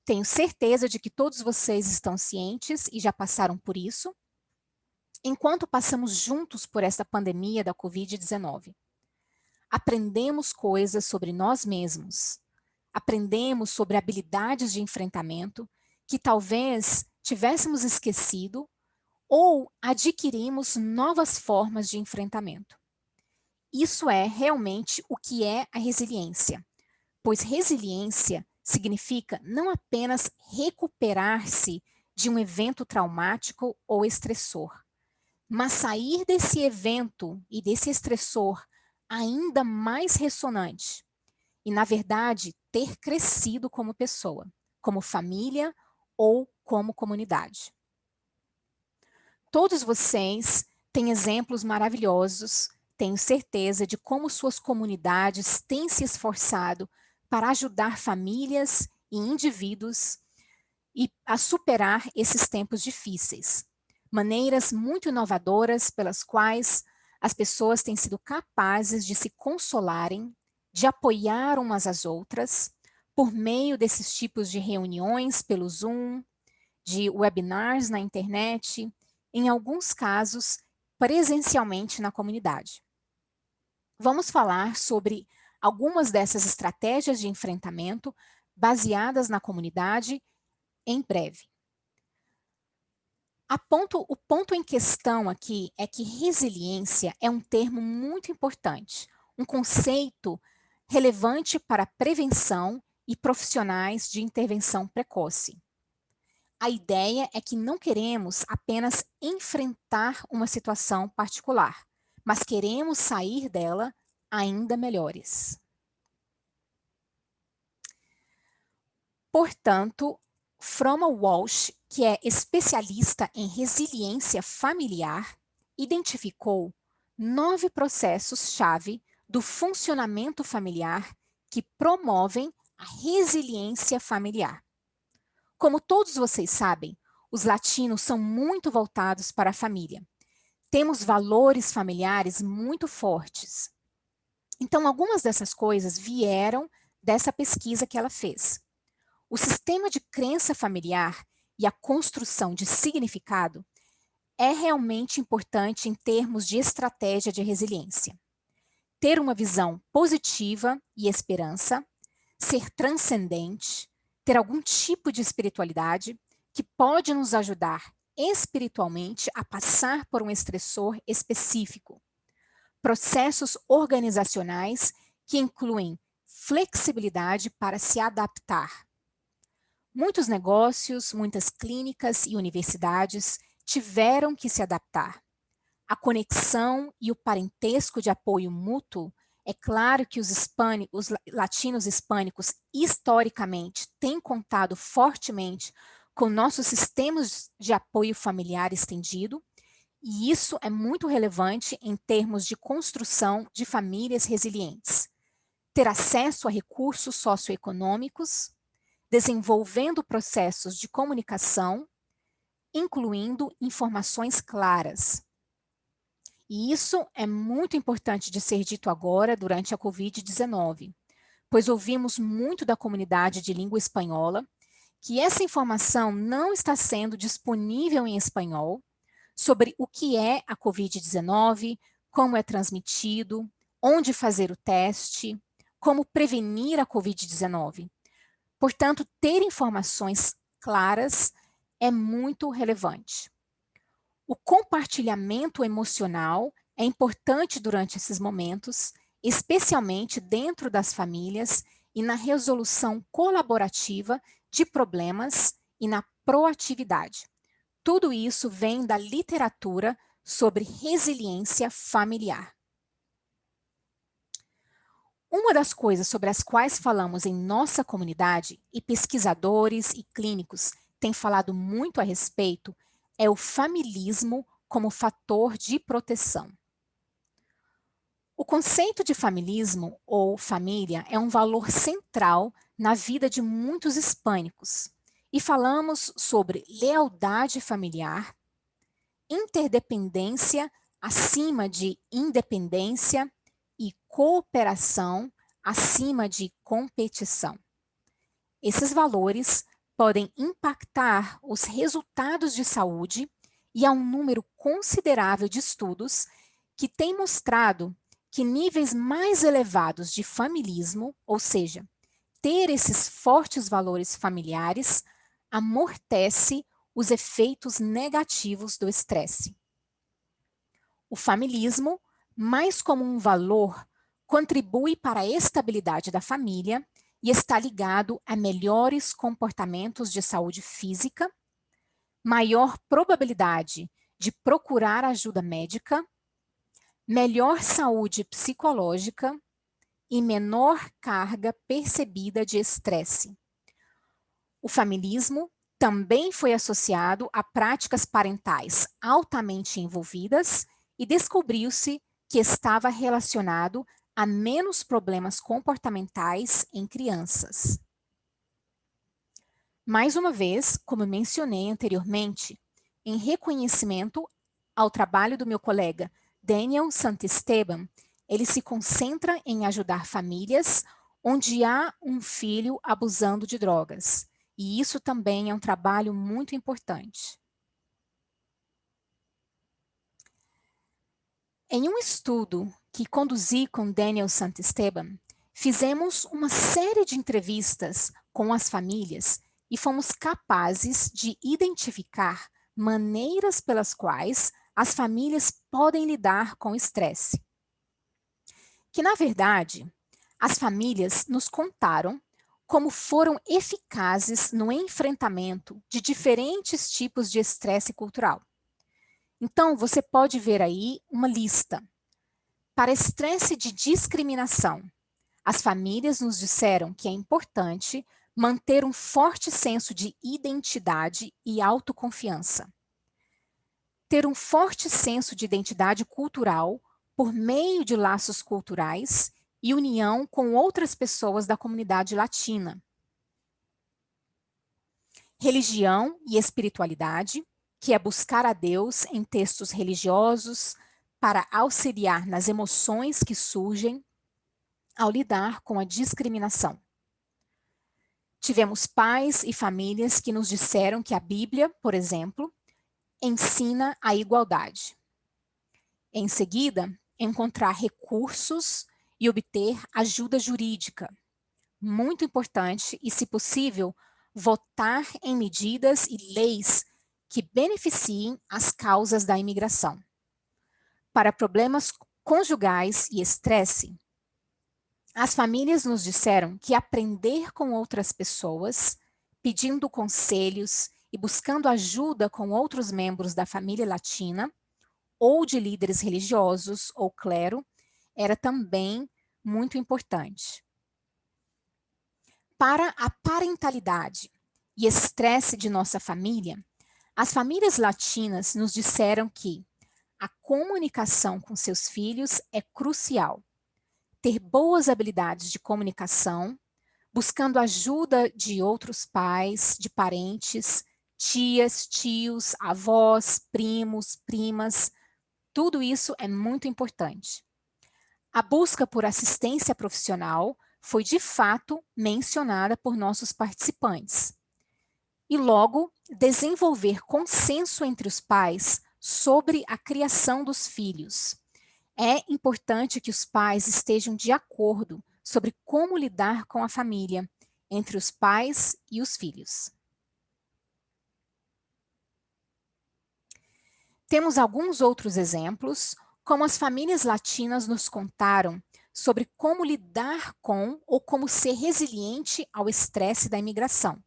Tenho certeza de que todos vocês estão cientes e já passaram por isso, enquanto passamos juntos por esta pandemia da Covid-19. Aprendemos coisas sobre nós mesmos, aprendemos sobre habilidades de enfrentamento que talvez tivéssemos esquecido ou adquirimos novas formas de enfrentamento. Isso é realmente o que é a resiliência, pois resiliência significa não apenas recuperar-se de um evento traumático ou estressor, mas sair desse evento e desse estressor ainda mais ressonante e, na verdade, ter crescido como pessoa, como família ou como comunidade. Todos vocês têm exemplos maravilhosos, tenho certeza de como suas comunidades têm se esforçado para ajudar famílias e indivíduos a superar esses tempos difíceis. Maneiras muito inovadoras pelas quais as pessoas têm sido capazes de se consolarem, de apoiar umas às outras, por meio desses tipos de reuniões pelo Zoom, de webinars na internet, em alguns casos, presencialmente na comunidade. Vamos falar sobre algumas dessas estratégias de enfrentamento baseadas na comunidade em breve. O ponto em questão aqui é que resiliência é um termo muito importante, um conceito relevante para prevenção e profissionais de intervenção precoce. A ideia é que não queremos apenas enfrentar uma situação particular, mas queremos sair dela ainda melhores. Portanto, Froma Walsh, que é especialista em resiliência familiar, identificou 9 processos-chave do funcionamento familiar que promovem a resiliência familiar. Como todos vocês sabem, os latinos são muito voltados para a família. Temos valores familiares muito fortes. Então, algumas dessas coisas vieram dessa pesquisa que ela fez. O sistema de crença familiar e a construção de significado é realmente importante em termos de estratégia de resiliência. Ter uma visão positiva e esperança, ser transcendente, ter algum tipo de espiritualidade que pode nos ajudar espiritualmente a passar por um estressor específico. Processos organizacionais que incluem flexibilidade para se adaptar. Muitos negócios, muitas clínicas e universidades tiveram que se adaptar. A conexão e o parentesco de apoio mútuo, é claro que os latinos hispânicos, historicamente, têm contado fortemente com nossos sistemas de apoio familiar estendido, E isso é muito relevante em termos de construção de famílias resilientes. Ter acesso a recursos socioeconômicos, desenvolvendo processos de comunicação, incluindo informações claras. E isso é muito importante de ser dito agora, durante a Covid-19, pois ouvimos muito da comunidade de língua espanhola que essa informação não está sendo disponível em espanhol sobre o que é a Covid-19, como é transmitido, onde fazer o teste, como prevenir a Covid-19. Portanto, ter informações claras é muito relevante. O compartilhamento emocional é importante durante esses momentos, especialmente dentro das famílias e na resolução colaborativa de problemas e na proatividade. Tudo isso vem da literatura sobre resiliência familiar. Uma das coisas sobre as quais falamos em nossa comunidade, e pesquisadores e clínicos têm falado muito a respeito, é o familismo como fator de proteção. O conceito de familismo, ou família, é um valor central na vida de muitos hispânicos, e falamos sobre lealdade familiar, interdependência acima de independência e cooperação acima de competição. Esses valores podem impactar os resultados de saúde e há um número considerável de estudos que têm mostrado que níveis mais elevados de familismo, ou seja, ter esses fortes valores familiares, amortece os efeitos negativos do estresse. O familismo, mais como um valor, contribui para a estabilidade da família e está ligado a melhores comportamentos de saúde física, maior probabilidade de procurar ajuda médica, melhor saúde psicológica e menor carga percebida de estresse. O familismo também foi associado a práticas parentais altamente envolvidas e descobriu-se que estava relacionado a menos problemas comportamentais em crianças. Mais uma vez, como mencionei anteriormente, em reconhecimento ao trabalho do meu colega Daniel Santisteban, ele se concentra em ajudar famílias onde há um filho abusando de drogas. E isso também é um trabalho muito importante. Em um estudo que conduzi com Daniel Santisteban, fizemos uma série de entrevistas com as famílias e fomos capazes de identificar maneiras pelas quais as famílias podem lidar com o estresse. Que, na verdade, as famílias nos contaram como foram eficazes no enfrentamento de diferentes tipos de estresse cultural. Então, você pode ver aí uma lista. Para estresse de discriminação, as famílias nos disseram que é importante manter um forte senso de identidade e autoconfiança. Ter um forte senso de identidade cultural por meio de laços culturais e união com outras pessoas da comunidade latina. Religião e espiritualidade, que é buscar a Deus em textos religiosos para auxiliar nas emoções que surgem ao lidar com a discriminação. Tivemos pais e famílias que nos disseram que a Bíblia, por exemplo, ensina a igualdade. Em seguida, encontrar recursos e obter ajuda jurídica. Muito importante e, se possível, votar em medidas e leis que beneficiem as causas da imigração. Para problemas conjugais e estresse, as famílias nos disseram que aprender com outras pessoas, pedindo conselhos e buscando ajuda com outros membros da família latina, ou de líderes religiosos ou clero, era também muito importante. Para a parentalidade e estresse de nossa família, as famílias latinas nos disseram que a comunicação com seus filhos é crucial. Ter boas habilidades de comunicação, buscando ajuda de outros pais, de parentes, tias, tios, avós, primos, primas, tudo isso é muito importante. A busca por assistência profissional foi de fato mencionada por nossos participantes. E logo, desenvolver consenso entre os pais sobre a criação dos filhos. É importante que os pais estejam de acordo sobre como lidar com a família, entre os pais e os filhos. Temos alguns outros exemplos, como as famílias latinas nos contaram sobre como lidar com ou como ser resiliente ao estresse da imigração.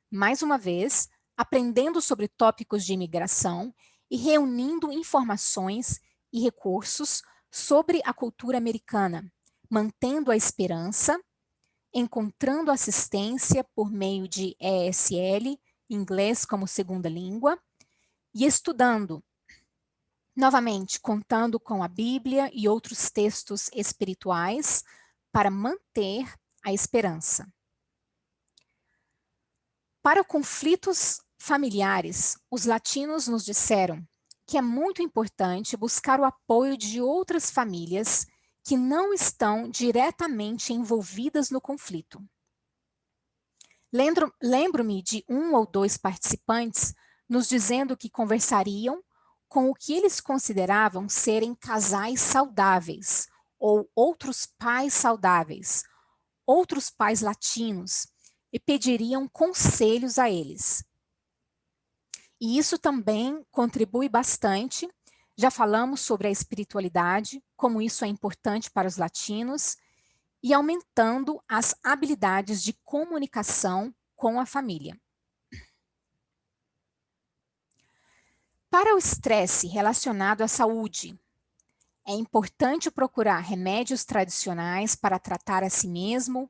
Mais uma vez, aprendendo sobre tópicos de imigração e reunindo informações e recursos sobre a cultura americana, mantendo a esperança, encontrando assistência por meio de ESL, inglês como segunda língua, e estudando. Novamente, contando com a Bíblia e outros textos espirituais para manter a esperança. Para conflitos familiares, os latinos nos disseram que é muito importante buscar o apoio de outras famílias que não estão diretamente envolvidas no conflito. Lembro-me de 1 ou 2 participantes nos dizendo que conversariam com o que eles consideravam serem casais saudáveis, ou outros pais saudáveis, outros pais latinos, e pediriam conselhos a eles. E isso também contribui bastante. Já falamos sobre a espiritualidade, como isso é importante para os latinos, e aumentando as habilidades de comunicação com a família. Para o estresse relacionado à saúde, é importante procurar remédios tradicionais para tratar a si mesmo,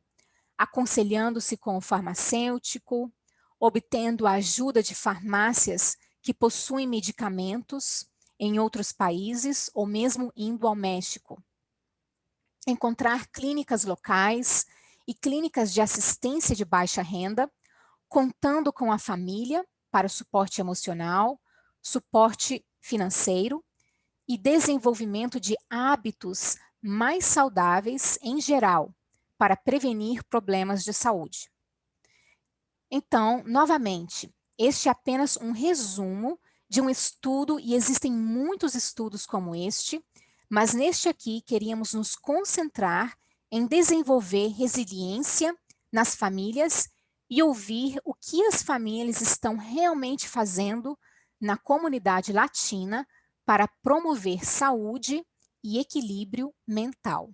aconselhando-se com o farmacêutico, obtendo a ajuda de farmácias que possuem medicamentos em outros países ou mesmo indo ao México. Encontrar clínicas locais e clínicas de assistência de baixa renda, contando com a família para suporte emocional, suporte financeiro e desenvolvimento de hábitos mais saudáveis em geral, para prevenir problemas de saúde. Então, novamente, este é apenas um resumo de um estudo, e existem muitos estudos como este, mas neste aqui queríamos nos concentrar em desenvolver resiliência nas famílias e ouvir o que as famílias estão realmente fazendo na comunidade latina para promover saúde e equilíbrio mental.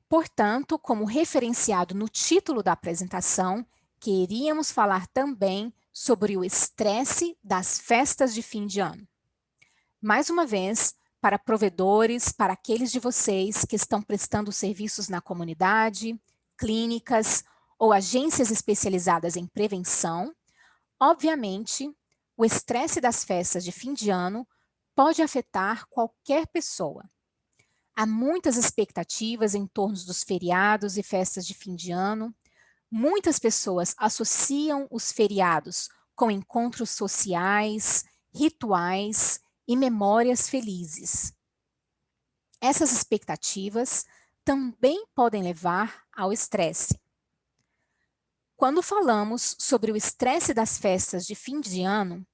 Portanto, como referenciado no título da apresentação, queríamos falar também sobre o estresse das festas de fim de ano. Mais uma vez, para provedores, para aqueles de vocês que estão prestando serviços na comunidade, clínicas ou agências especializadas em prevenção, obviamente, o estresse das festas de fim de ano pode afetar qualquer pessoa. Há muitas expectativas em torno dos feriados e festas de fim de ano. Muitas pessoas associam os feriados com encontros sociais, rituais e memórias felizes. Essas expectativas também podem levar ao estresse. Quando falamos sobre o estresse das festas de fim de ano,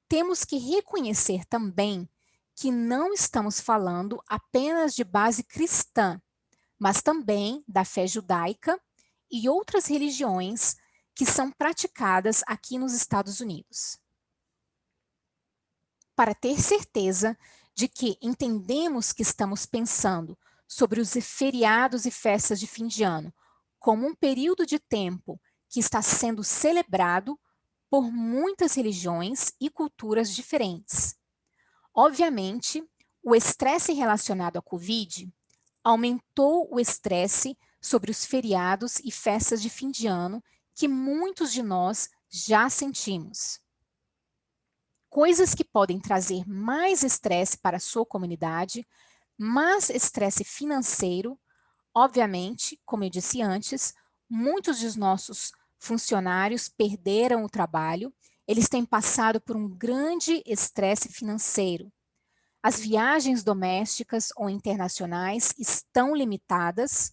temos que reconhecer também que não estamos falando apenas de base cristã, mas também da fé judaica e outras religiões que são praticadas aqui nos Estados Unidos. Para ter certeza de que entendemos que estamos pensando sobre os feriados e festas de fim de ano como um período de tempo que está sendo celebrado por muitas religiões e culturas diferentes. Obviamente, o estresse relacionado à Covid aumentou o estresse sobre os feriados e festas de fim de ano que muitos de nós já sentimos. Coisas que podem trazer mais estresse para a sua comunidade, mais estresse financeiro. Obviamente, como eu disse antes, muitos dos nossos funcionários perderam o trabalho, eles têm passado por um grande estresse financeiro. As viagens domésticas ou internacionais estão limitadas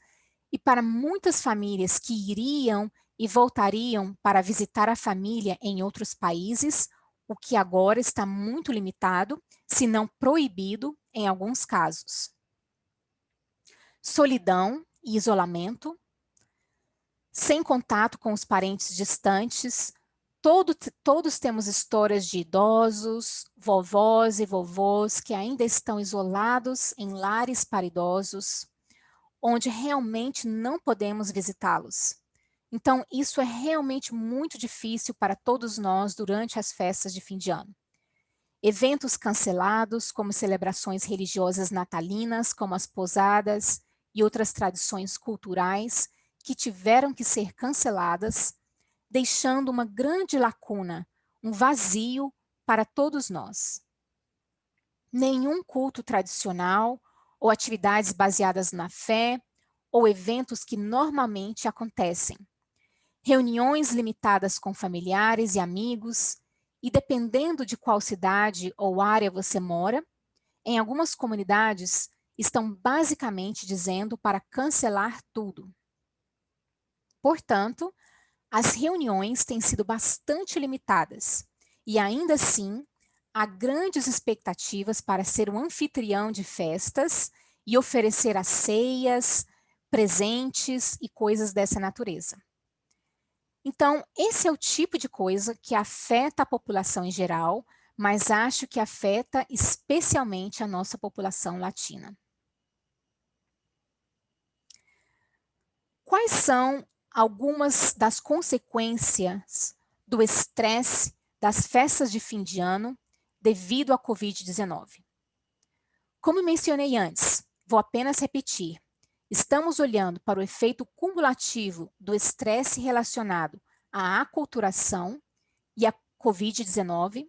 e para muitas famílias que iriam e voltariam para visitar a família em outros países, o que agora está muito limitado, se não proibido em alguns casos. Solidão e isolamento, sem contato com os parentes distantes. Todos temos histórias de idosos, vovós e vovôs que ainda estão isolados em lares para idosos, onde realmente não podemos visitá-los. Então, isso é realmente muito difícil para todos nós durante as festas de fim de ano. Eventos cancelados, como celebrações religiosas natalinas, como as posadas e outras tradições culturais, que tiveram que ser canceladas, deixando uma grande lacuna, um vazio para todos nós. Nenhum culto tradicional ou atividades baseadas na fé ou eventos que normalmente acontecem. Reuniões limitadas com familiares e amigos, e dependendo de qual cidade ou área você mora, em algumas comunidades estão basicamente dizendo para cancelar tudo. Portanto, as reuniões têm sido bastante limitadas e ainda assim há grandes expectativas para ser um anfitrião de festas e oferecer as ceias, presentes e coisas dessa natureza. Então, esse é o tipo de coisa que afeta a população em geral, mas acho que afeta especialmente a nossa população latina. Quais são algumas das consequências do estresse das festas de fim de ano devido à Covid-19? Como mencionei antes, vou apenas repetir. Estamos olhando para o efeito cumulativo do estresse relacionado à aculturação e à Covid-19.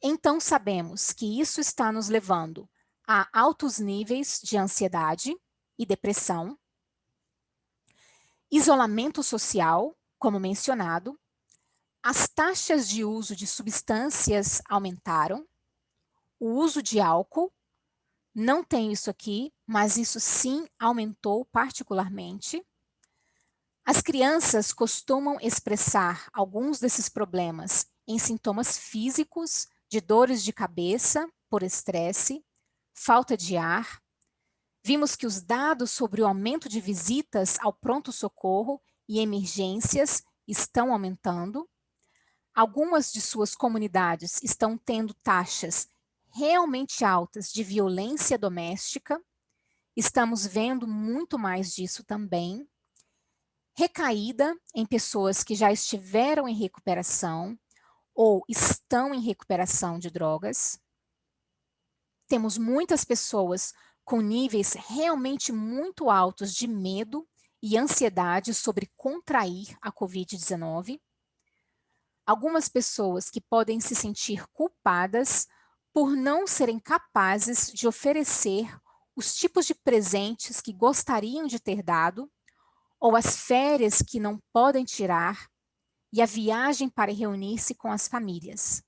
Então, sabemos que isso está nos levando a altos níveis de ansiedade e depressão, isolamento social, como mencionado, as taxas de uso de substâncias aumentaram, o uso de álcool, não tem isso aqui, mas isso sim aumentou particularmente. As crianças costumam expressar alguns desses problemas em sintomas físicos, de dores de cabeça por estresse, falta de ar. Vimos que os dados sobre o aumento de visitas ao pronto-socorro e emergências estão aumentando. Algumas de suas comunidades estão tendo taxas realmente altas de violência doméstica. Estamos vendo muito mais disso também. Recaída em pessoas que já estiveram em recuperação ou estão em recuperação de drogas. Temos muitas pessoas com níveis realmente muito altos de medo e ansiedade sobre contrair a Covid-19. Algumas pessoas que podem se sentir culpadas por não serem capazes de oferecer os tipos de presentes que gostariam de ter dado, ou as férias que não podem tirar, e a viagem para reunir-se com as famílias.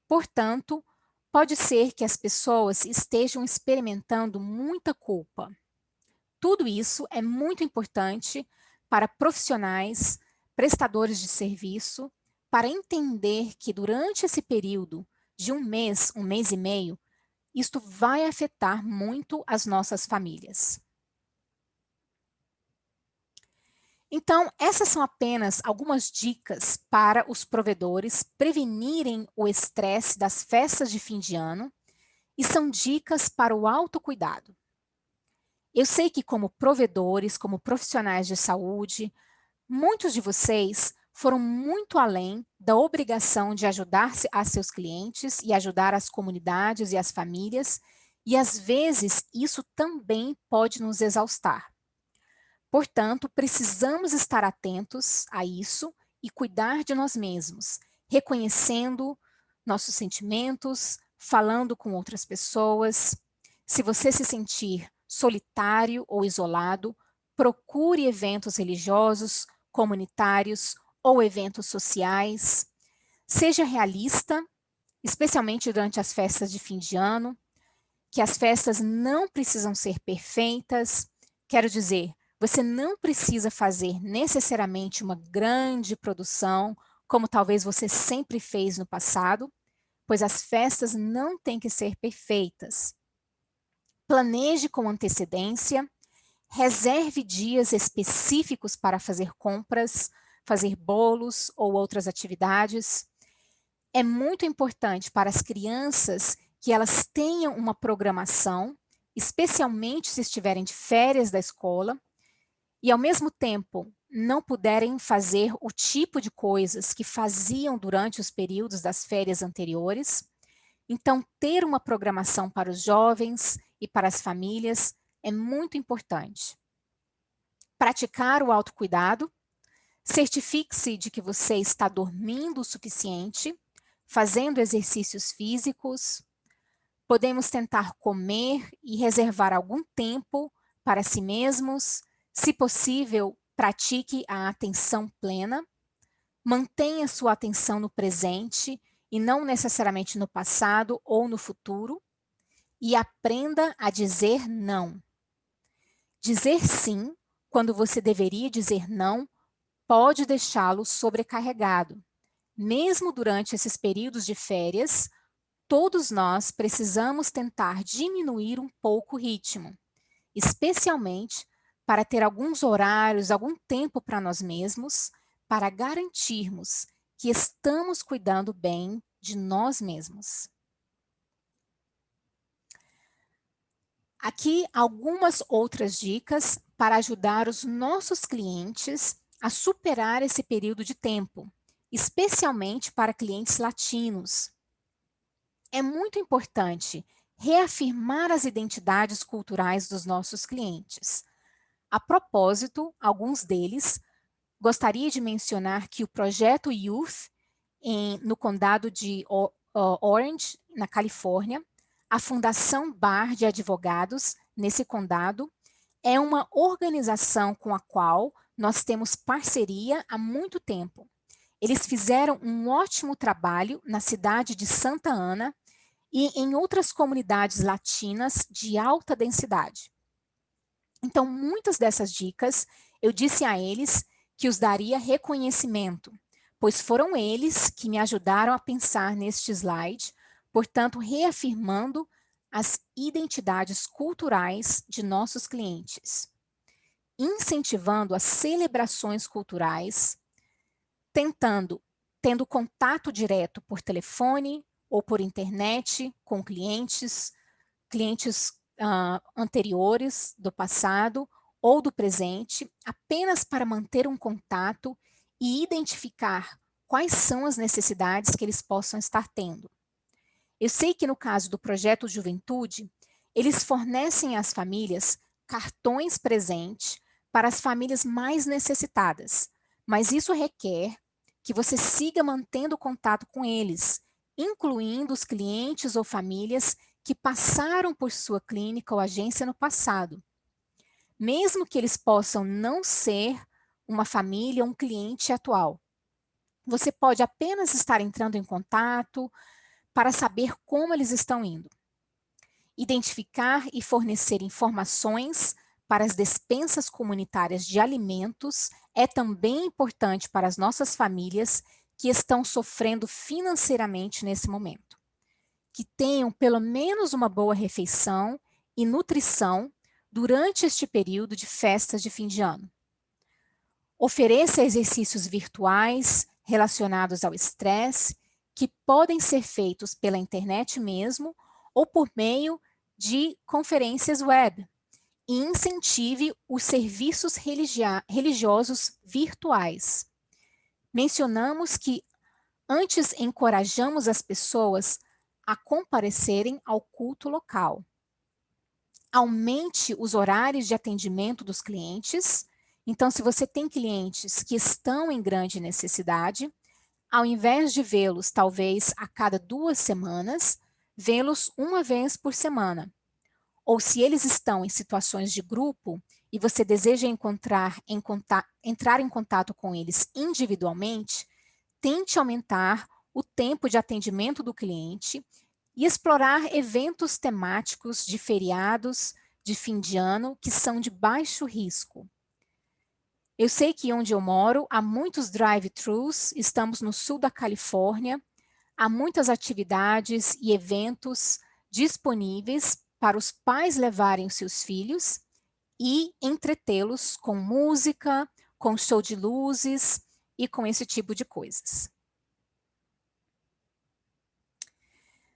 Portanto, pode ser que as pessoas estejam experimentando muita culpa. Tudo isso é muito importante para profissionais, prestadores de serviço, para entender que durante esse período de um mês e meio, isto vai afetar muito as nossas famílias. Então, essas são apenas algumas dicas para os provedores prevenirem o estresse das festas de fim de ano e são dicas para o autocuidado. Eu sei que como provedores, como profissionais de saúde, muitos de vocês foram muito além da obrigação de ajudar a seus clientes e ajudar as comunidades e as famílias, e às vezes isso também pode nos exaustar. Portanto, precisamos estar atentos a isso e cuidar de nós mesmos, reconhecendo nossos sentimentos, falando com outras pessoas. Se você se sentir solitário ou isolado, procure eventos religiosos, comunitários ou eventos sociais. Seja realista, especialmente durante as festas de fim de ano, que as festas não precisam ser perfeitas. Quero dizer, você não precisa fazer necessariamente uma grande produção, como talvez você sempre fez no passado, pois as festas não têm que ser perfeitas. Planeje com antecedência, reserve dias específicos para fazer compras, fazer bolos ou outras atividades. É muito importante para as crianças que elas tenham uma programação, especialmente se estiverem de férias da escola, e ao mesmo tempo não puderem fazer o tipo de coisas que faziam durante os períodos das férias anteriores. Então, ter uma programação para os jovens e para as famílias é muito importante. Praticar o autocuidado, certifique-se de que você está dormindo o suficiente, fazendo exercícios físicos. Podemos tentar comer e reservar algum tempo para si mesmos. Se possível, pratique a atenção plena. Mantenha sua atenção no presente e não necessariamente no passado ou no futuro. E aprenda a dizer não. Dizer sim, quando você deveria dizer não, pode deixá-lo sobrecarregado. Mesmo durante esses períodos de férias, todos nós precisamos tentar diminuir um pouco o ritmo, especialmente para ter alguns horários, algum tempo para nós mesmos, para garantirmos que estamos cuidando bem de nós mesmos. Aqui algumas outras dicas para ajudar os nossos clientes a superar esse período de tempo, especialmente para clientes latinos. É muito importante reafirmar as identidades culturais dos nossos clientes. A propósito, alguns deles, gostaria de mencionar que o projeto Youth, no condado de Orange, na Califórnia, a Fundação Bar de Advogados, nesse condado, é uma organização com a qual nós temos parceria há muito tempo. Eles fizeram um ótimo trabalho na cidade de Santa Ana e em outras comunidades latinas de alta densidade. Então, muitas dessas dicas, eu disse a eles que os daria reconhecimento, pois foram eles que me ajudaram a pensar neste slide, portanto, reafirmando as identidades culturais de nossos clientes, incentivando as celebrações culturais, tendo contato direto por telefone ou por internet com clientes anteriores do passado ou do presente, apenas para manter um contato e identificar quais são as necessidades que eles possam estar tendo. Eu sei que no caso do Projeto Juventude, eles fornecem às famílias cartões presente para as famílias mais necessitadas, mas isso requer que você siga mantendo contato com eles, incluindo os clientes ou famílias que passaram por sua clínica ou agência no passado. Mesmo que eles possam não ser uma família ou um cliente atual. Você pode apenas estar entrando em contato para saber como eles estão indo. Identificar e fornecer informações para as despensas comunitárias de alimentos é também importante para as nossas famílias que estão sofrendo financeiramente nesse momento. Que tenham pelo menos uma boa refeição e nutrição durante este período de festas de fim de ano. Ofereça exercícios virtuais relacionados ao estresse, que podem ser feitos pela internet mesmo ou por meio de conferências web. E incentive os serviços religiosos virtuais. Mencionamos que antes encorajamos as pessoas a comparecerem ao culto local. Aumente os horários de atendimento dos clientes. Então, se você tem clientes que estão em grande necessidade, ao invés de vê-los talvez a cada 2 semanas, vê-los uma vez por semana. Ou se eles estão em situações de grupo e você deseja entrar em contato com eles individualmente, tente aumentar o tempo de atendimento do cliente e explorar eventos temáticos de feriados de fim de ano que são de baixo risco. Eu sei que onde eu moro há muitos drive-thrus, estamos no sul da Califórnia, há muitas atividades e eventos disponíveis para os pais levarem os seus filhos e entretê-los com música, com show de luzes e com esse tipo de coisas.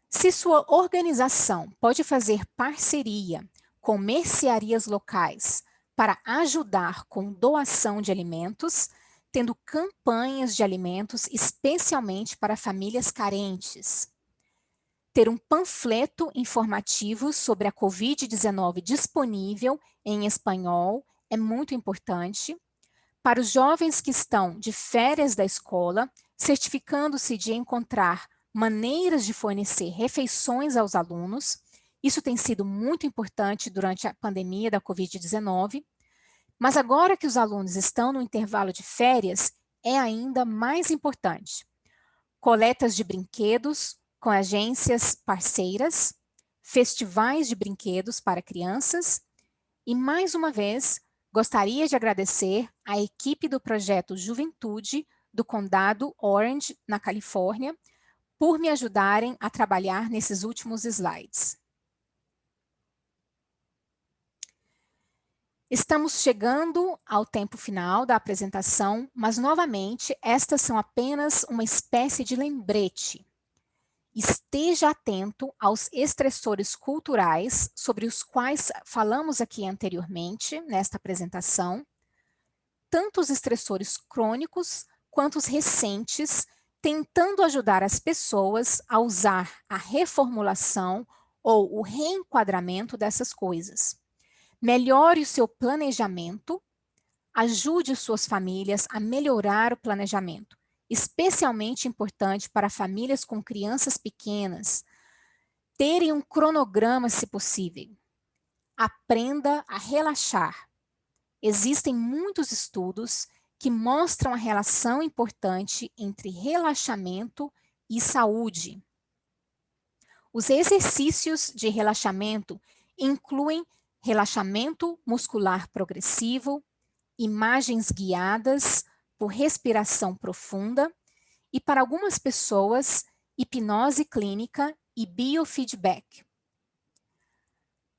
Se sua organização pode fazer parceria com mercearias locais para ajudar com doação de alimentos, tendo campanhas de alimentos especialmente para famílias carentes. Ter um panfleto informativo sobre a Covid-19 disponível em espanhol é muito importante. Para os jovens que estão de férias da escola, certificando-se de encontrar maneiras de fornecer refeições aos alunos. Isso tem sido muito importante durante a pandemia da Covid-19, mas agora que os alunos estão no intervalo de férias, é ainda mais importante. Coletas de brinquedos com agências parceiras, festivais de brinquedos para crianças e, mais uma vez, gostaria de agradecer à equipe do projeto Juventude do Condado Orange, na Califórnia, por me ajudarem a trabalhar nesses últimos slides. Estamos chegando ao tempo final da apresentação, mas, novamente, estas são apenas uma espécie de lembrete. Esteja atento aos estressores culturais sobre os quais falamos aqui anteriormente, nesta apresentação, tanto os estressores crônicos quanto os recentes, tentando ajudar as pessoas a usar a reformulação ou o reenquadramento dessas coisas. Melhore o seu planejamento, ajude suas famílias a melhorar o planejamento, especialmente importante para famílias com crianças pequenas, terem um cronograma se possível. Aprenda a relaxar. Existem muitos estudos que mostram a relação importante entre relaxamento e saúde. Os exercícios de relaxamento incluem relaxamento muscular progressivo, imagens guiadas por respiração profunda e, para algumas pessoas, hipnose clínica e biofeedback.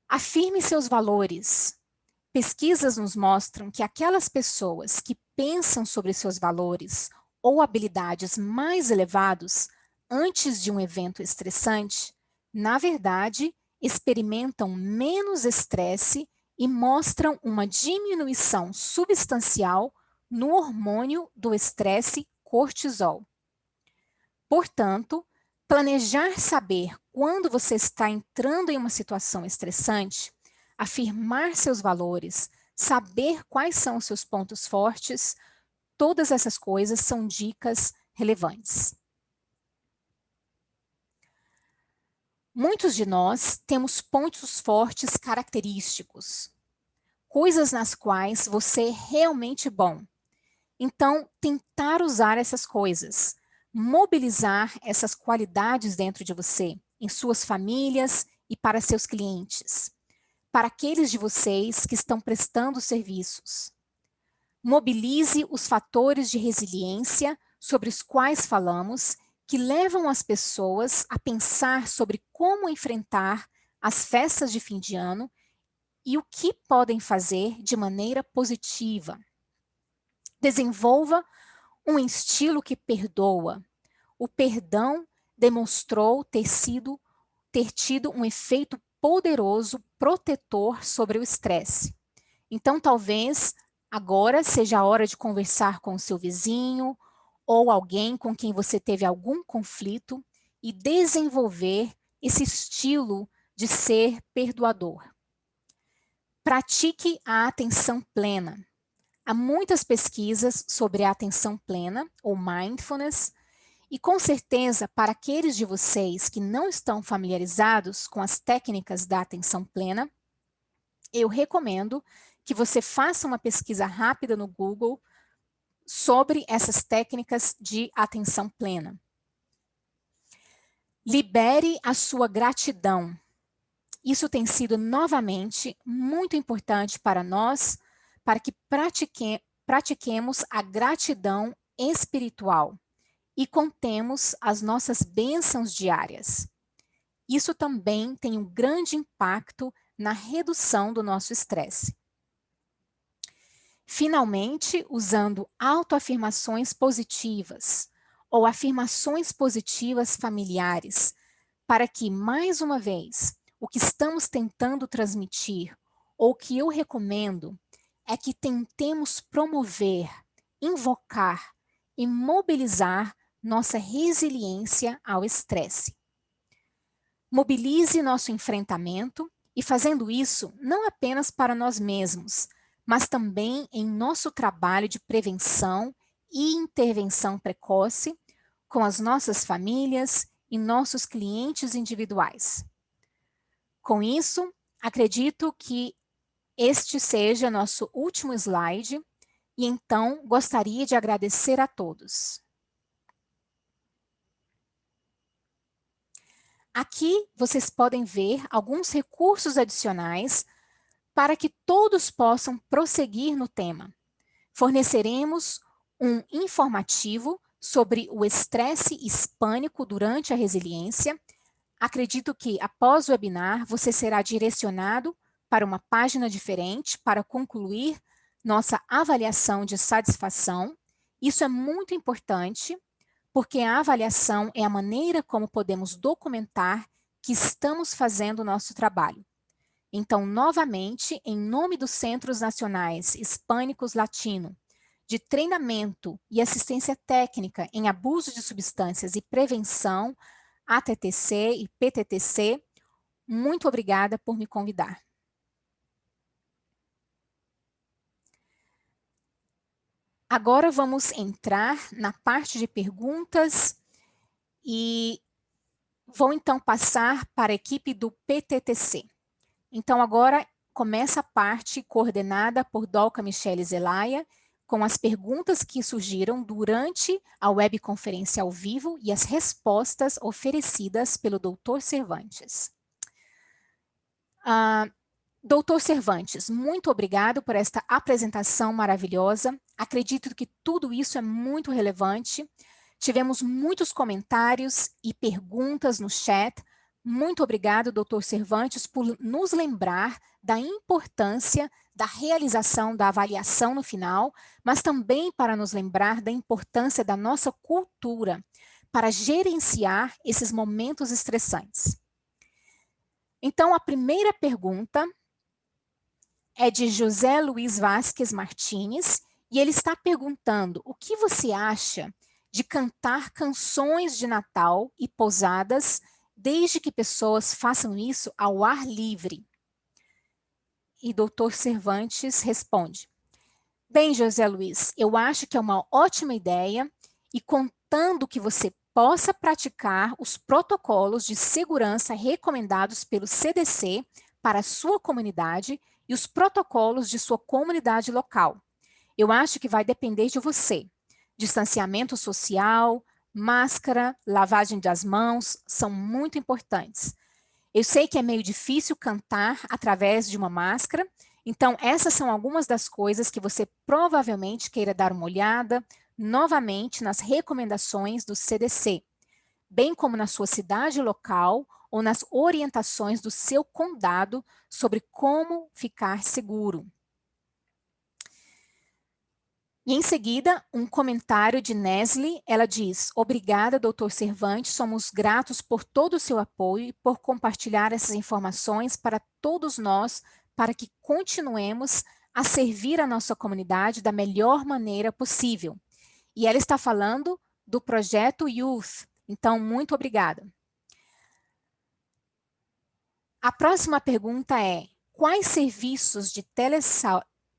Afirme seus valores. Pesquisas nos mostram que aquelas pessoas que pensam sobre seus valores ou habilidades mais elevados antes de um evento estressante, na verdade, experimentam menos estresse e mostram uma diminuição substancial no hormônio do estresse cortisol. Portanto, planejar saber quando você está entrando em uma situação estressante, afirmar seus valores, saber quais são os seus pontos fortes, todas essas coisas são dicas relevantes. Muitos de nós temos pontos fortes característicos, coisas nas quais você é realmente bom. Então, tentar usar essas coisas, mobilizar essas qualidades dentro de você, em suas famílias e para seus clientes, para aqueles de vocês que estão prestando serviços. Mobilize os fatores de resiliência sobre os quais falamos, que levam as pessoas a pensar sobre como enfrentar as festas de fim de ano e o que podem fazer de maneira positiva. Desenvolva um estilo que perdoa. O perdão demonstrou ter tido um efeito poderoso protetor sobre o estresse. Então, talvez agora seja a hora de conversar com o seu vizinho ou alguém com quem você teve algum conflito e desenvolver esse estilo de ser perdoador. Pratique a atenção plena. Há muitas pesquisas sobre a atenção plena, ou mindfulness, E com certeza, para aqueles de vocês que não estão familiarizados com as técnicas da atenção plena, eu recomendo que você faça uma pesquisa rápida no Google sobre essas técnicas de atenção plena. Libere a sua gratidão. Isso tem sido novamente muito importante para nós, para que pratiquemos a gratidão espiritual e contemos as nossas bênçãos diárias. Isso também tem um grande impacto na redução do nosso estresse. Finalmente, usando autoafirmações positivas ou afirmações positivas familiares, para que, mais uma vez, o que estamos tentando transmitir, ou o que eu recomendo, é que tentemos promover, invocar e mobilizar nossa resiliência ao estresse. Mobilize nosso enfrentamento e, fazendo isso, não apenas para nós mesmos, mas também em nosso trabalho de prevenção e intervenção precoce com as nossas famílias e nossos clientes individuais. Com isso, acredito que este seja nosso último slide e então gostaria de agradecer a todos. Aqui vocês podem ver alguns recursos adicionais para que todos possam prosseguir no tema. Forneceremos um informativo sobre o estresse hispânico durante a resiliência. Acredito que, após o webinar, você será direcionado para uma página diferente para concluir nossa avaliação de satisfação. Isso é muito importante, porque a avaliação é a maneira como podemos documentar que estamos fazendo o nosso trabalho. Então, novamente, em nome dos Centros Nacionais Hispânicos Latino, de Treinamento e Assistência Técnica em Abuso de Substâncias e Prevenção, ATTC e PTTC, muito obrigada por me convidar. Agora vamos entrar na parte de perguntas e vou então passar para a equipe do PTTC. Então agora começa a parte coordenada por Dolca Michele Zelaya, com as perguntas que surgiram durante a webconferência ao vivo e as respostas oferecidas pelo Dr. Cervantes. Dr. Cervantes, muito obrigado por esta apresentação maravilhosa. Acredito que tudo isso é muito relevante. Tivemos muitos comentários e perguntas no chat. Muito obrigado, Dr. Cervantes, por nos lembrar da importância da realização da avaliação no final, mas também para nos lembrar da importância da nossa cultura para gerenciar esses momentos estressantes. Então, a primeira pergunta é de José Luiz Vasquez Martins, e ele está perguntando: o que você acha de cantar canções de Natal e pousadas, desde que pessoas façam isso ao ar livre? E Dr. Cervantes responde: bem, José Luiz, eu acho que é uma ótima ideia, e contando que você possa praticar os protocolos de segurança recomendados pelo CDC para a sua comunidade e os protocolos de sua comunidade local. Eu acho que vai depender de você. Distanciamento social, máscara, lavagem das mãos são muito importantes. Eu sei que é meio difícil cantar através de uma máscara, então essas são algumas das coisas que você provavelmente queira dar uma olhada novamente nas recomendações do CDC, bem como na sua cidade local ou nas orientações do seu condado sobre como ficar seguro. E em seguida, um comentário de Nesli, ela diz: obrigada, Dr. Cervantes, somos gratos por todo o seu apoio e por compartilhar essas informações para todos nós, para que continuemos a servir a nossa comunidade da melhor maneira possível. E ela está falando do projeto Youth, então muito obrigada. A próxima pergunta é: quais serviços de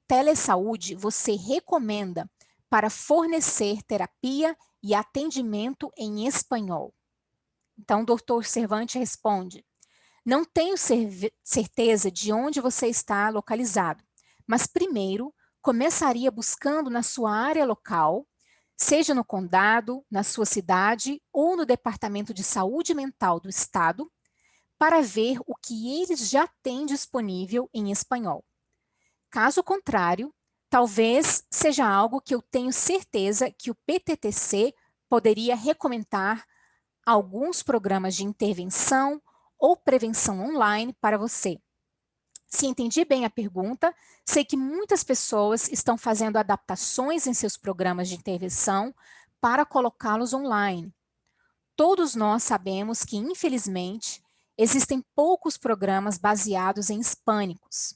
telesaúde você recomenda para fornecer terapia e atendimento em espanhol? Então, o Dr. Cervantes responde: não tenho certeza de onde você está localizado, mas primeiro começaria buscando na sua área local, seja no condado, na sua cidade ou no Departamento de Saúde Mental do Estado, para ver o que eles já têm disponível em espanhol. Caso contrário, talvez seja algo que eu tenho certeza que o PTTC poderia recomendar alguns programas de intervenção ou prevenção online para você. Se entendi bem a pergunta, sei que muitas pessoas estão fazendo adaptações em seus programas de intervenção para colocá-los online. Todos nós sabemos que, infelizmente, existem poucos programas baseados em hispânicos.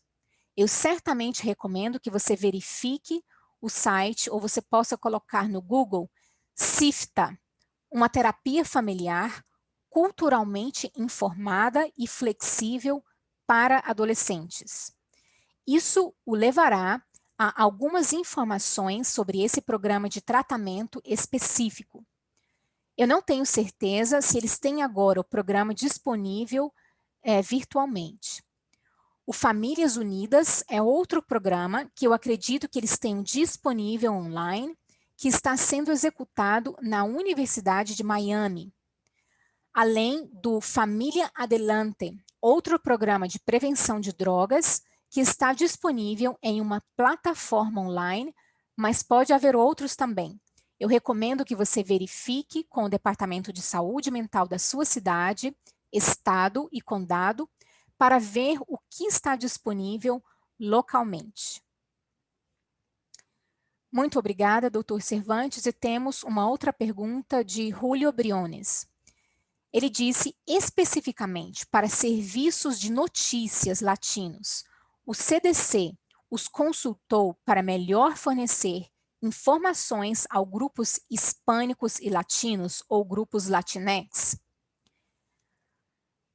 Eu certamente recomendo que você verifique o site ou você possa colocar no Google CIFTA, uma terapia familiar culturalmente informada e flexível para adolescentes. Isso o levará a algumas informações sobre esse programa de tratamento específico. Eu não tenho certeza se eles têm agora o programa disponível virtualmente. O Famílias Unidas é outro programa que eu acredito que eles tenham disponível online, que está sendo executado na Universidade de Miami. Além do Família Adelante, outro programa de prevenção de drogas, que está disponível em uma plataforma online, mas pode haver outros também. Eu recomendo que você verifique com o Departamento de Saúde Mental da sua cidade, estado e condado, para ver o que está disponível localmente. Muito obrigada, Dr. Cervantes, e temos uma outra pergunta de Julio Briones. Ele disse especificamente para serviços de notícias latinos, o CDC os consultou para melhor fornecer informações aos grupos hispânicos e latinos ou grupos latinex?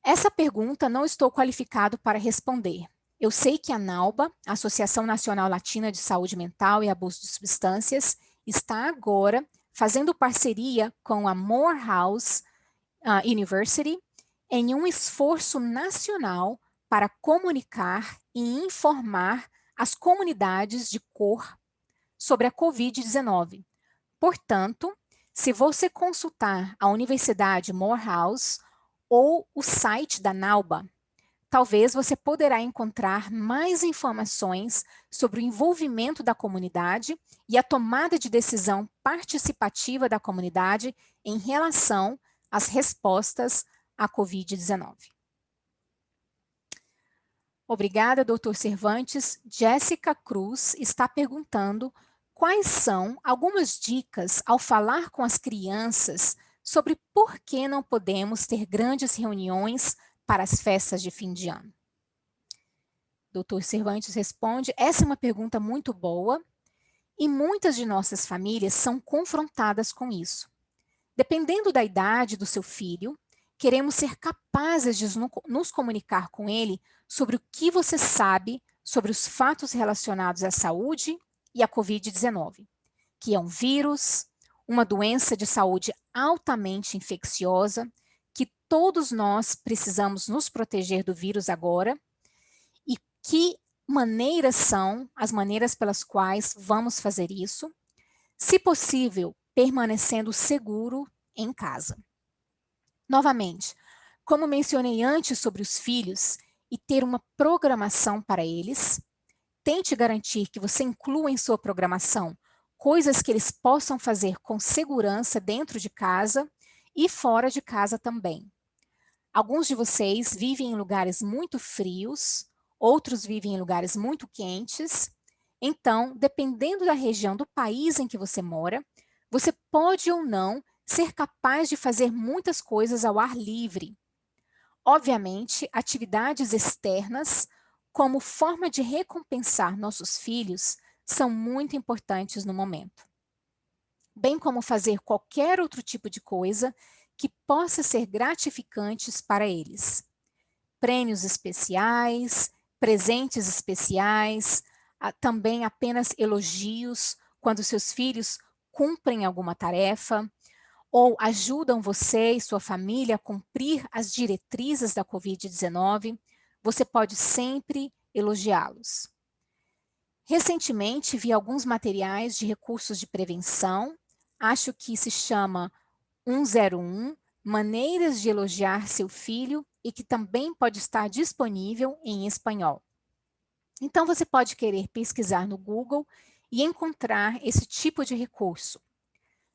Essa pergunta não estou qualificado para responder. Eu sei que a ANALBA, Associação Nacional Latina de Saúde Mental e Abuso de Substâncias, está agora fazendo parceria com a Morehouse University em um esforço nacional para comunicar e informar as comunidades de cor sobre a Covid-19. Portanto, se você consultar a Universidade Morehouse ou o site da NALBA, talvez você poderá encontrar mais informações sobre o envolvimento da comunidade e a tomada de decisão participativa da comunidade em relação às respostas à Covid-19. Obrigada, Dr. Cervantes. Jéssica Cruz está perguntando quais são algumas dicas ao falar com as crianças sobre por que não podemos ter grandes reuniões para as festas de fim de ano. Dr. Cervantes responde: essa é uma pergunta muito boa e muitas de nossas famílias são confrontadas com isso. Dependendo da idade do seu filho, queremos ser capazes de nos comunicar com ele sobre o que você sabe sobre os fatos relacionados à saúde e à Covid-19, que é um vírus, uma doença de saúde altamente infecciosa, que todos nós precisamos nos proteger do vírus agora, e que maneiras são as maneiras pelas quais vamos fazer isso, se possível, permanecendo seguro em casa. Novamente, como mencionei antes sobre os filhos e ter uma programação para eles, tente garantir que você inclua em sua programação coisas que eles possam fazer com segurança dentro de casa e fora de casa também. Alguns de vocês vivem em lugares muito frios, outros vivem em lugares muito quentes. Então, dependendo da região do país em que você mora, você pode ou não ser capaz de fazer muitas coisas ao ar livre. Obviamente, atividades externas, como forma de recompensar nossos filhos, são muito importantes no momento. Bem como fazer qualquer outro tipo de coisa que possa ser gratificantes para eles. Prêmios especiais, presentes especiais, também apenas elogios quando seus filhos cumprem alguma tarefa, ou ajudam você e sua família a cumprir as diretrizes da Covid-19, você pode sempre elogiá-los. Recentemente, vi alguns materiais de recursos de prevenção, acho que se chama 101, Maneiras de Elogiar Seu Filho, e que também pode estar disponível em espanhol. Então, você pode querer pesquisar no Google e encontrar esse tipo de recurso.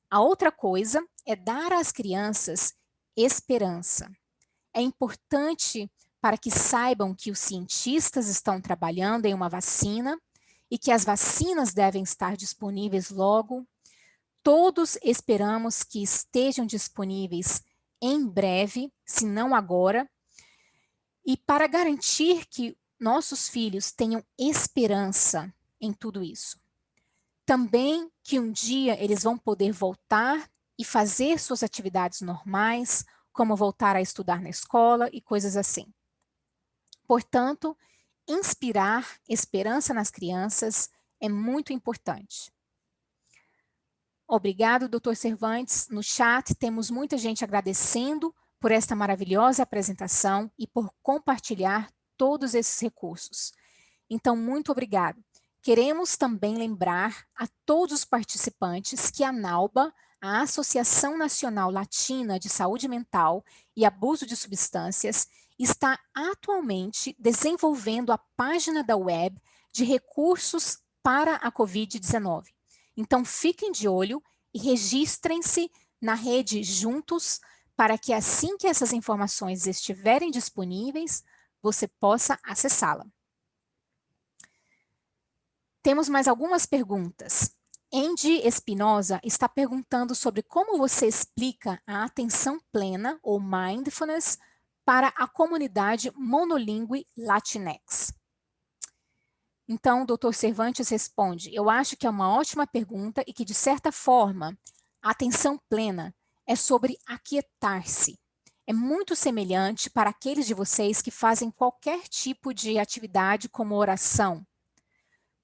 A outra coisa é dar às crianças esperança. É importante para que saibam que os cientistas estão trabalhando em uma vacina e que as vacinas devem estar disponíveis logo. Todos esperamos que estejam disponíveis em breve, se não agora. E para garantir que nossos filhos tenham esperança em tudo isso. Também que um dia eles vão poder voltar e fazer suas atividades normais, como voltar a estudar na escola e coisas assim. Portanto, inspirar esperança nas crianças é muito importante. Obrigado, Dr. Cervantes. No chat temos muita gente agradecendo por esta maravilhosa apresentação e por compartilhar todos esses recursos. Então, muito obrigado. Queremos também lembrar a todos os participantes que a NAUBA, a Associação Nacional Latina de Saúde Mental e Abuso de Substâncias, está atualmente desenvolvendo a página da web de recursos para a Covid-19. Então, fiquem de olho e registrem-se na rede Juntos para que assim que essas informações estiverem disponíveis, você possa acessá-la. Temos mais algumas perguntas. Andy Espinosa está perguntando sobre como você explica a atenção plena, ou mindfulness, para a comunidade monolíngue Latinx. Então, o Dr. Cervantes responde, eu acho que é uma ótima pergunta e que, de certa forma, a atenção plena é sobre aquietar-se. É muito semelhante para aqueles de vocês que fazem qualquer tipo de atividade como oração.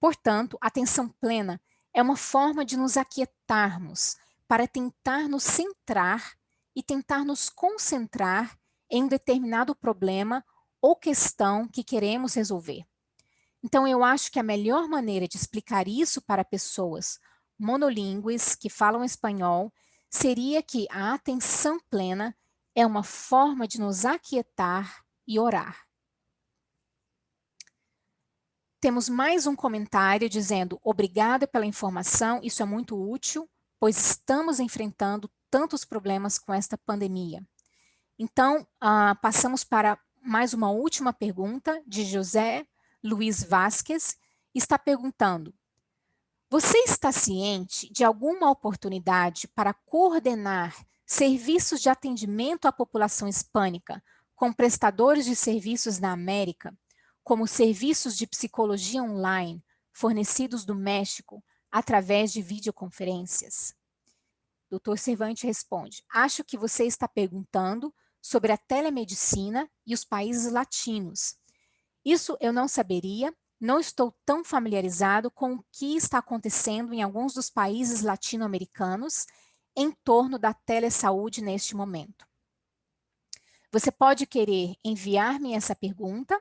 Portanto, a atenção plena é uma forma de nos aquietarmos para tentar nos centrar e tentar nos concentrar em um determinado problema ou questão que queremos resolver. Então, eu acho que a melhor maneira de explicar isso para pessoas monolíngues que falam espanhol seria que a atenção plena é uma forma de nos aquietar e orar. Temos mais um comentário dizendo, obrigada pela informação, isso é muito útil, pois estamos enfrentando tantos problemas com esta pandemia. Então, passamos para mais uma última pergunta de José Luiz Vasquez, está perguntando, você está ciente de alguma oportunidade para coordenar serviços de atendimento à população hispânica com prestadores de serviços na América, como serviços de psicologia online fornecidos do México através de videoconferências? Dr. Cervantes responde, acho que você está perguntando sobre a telemedicina e os países latinos. Isso eu não saberia, não estou tão familiarizado com o que está acontecendo em alguns dos países latino-americanos em torno da telesaúde neste momento. Você pode querer enviar-me essa pergunta,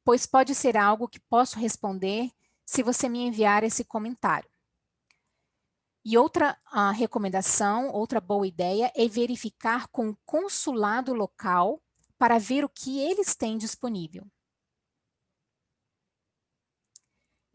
pois pode ser algo que posso responder se você me enviar esse comentário. E outra recomendação, outra boa ideia é verificar com o consulado local para ver o que eles têm disponível.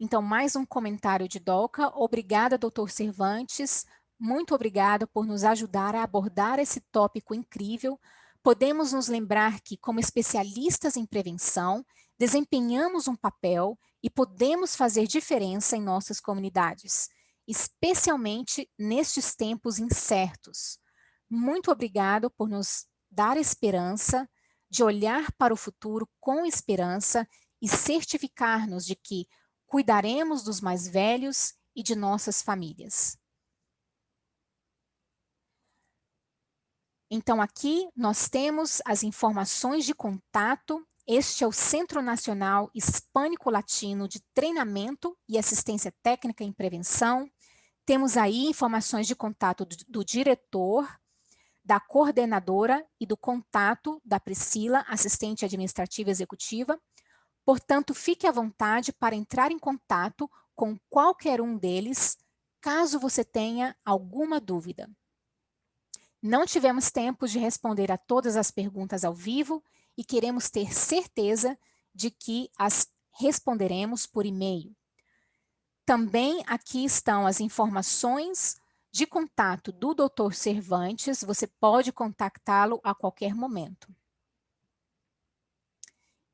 Então, mais um comentário de Dolca. Obrigada, Dr. Cervantes. Muito obrigada por nos ajudar a abordar esse tópico incrível. Podemos nos lembrar que, como especialistas em prevenção, desempenhamos um papel e podemos fazer diferença em nossas comunidades, especialmente nestes tempos incertos. Muito obrigado por nos dar esperança, de olhar para o futuro com esperança e certificar-nos de que cuidaremos dos mais velhos e de nossas famílias. Então, aqui nós temos as informações de contato. Este é o Centro Nacional Hispânico-Latino de Treinamento e Assistência Técnica em Prevenção. Temos aí informações de contato do diretor, da coordenadora e do contato da Priscila, assistente administrativa executiva. Portanto, fique à vontade para entrar em contato com qualquer um deles, caso você tenha alguma dúvida. Não tivemos tempo de responder a todas as perguntas ao vivo e queremos ter certeza de que as responderemos por e-mail. Também aqui estão as informações de contato do Dr. Cervantes, você pode contactá-lo a qualquer momento.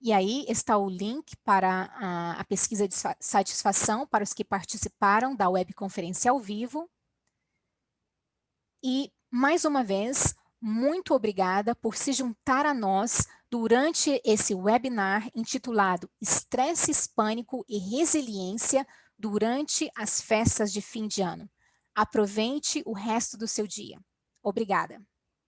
E aí está o link para a pesquisa de satisfação para os que participaram da webconferência ao vivo. E, mais uma vez, muito obrigada por se juntar a nós durante esse webinar intitulado Estresse Hispânico e Resiliência durante as festas de fim de ano. Aproveite o resto do seu dia. Obrigada.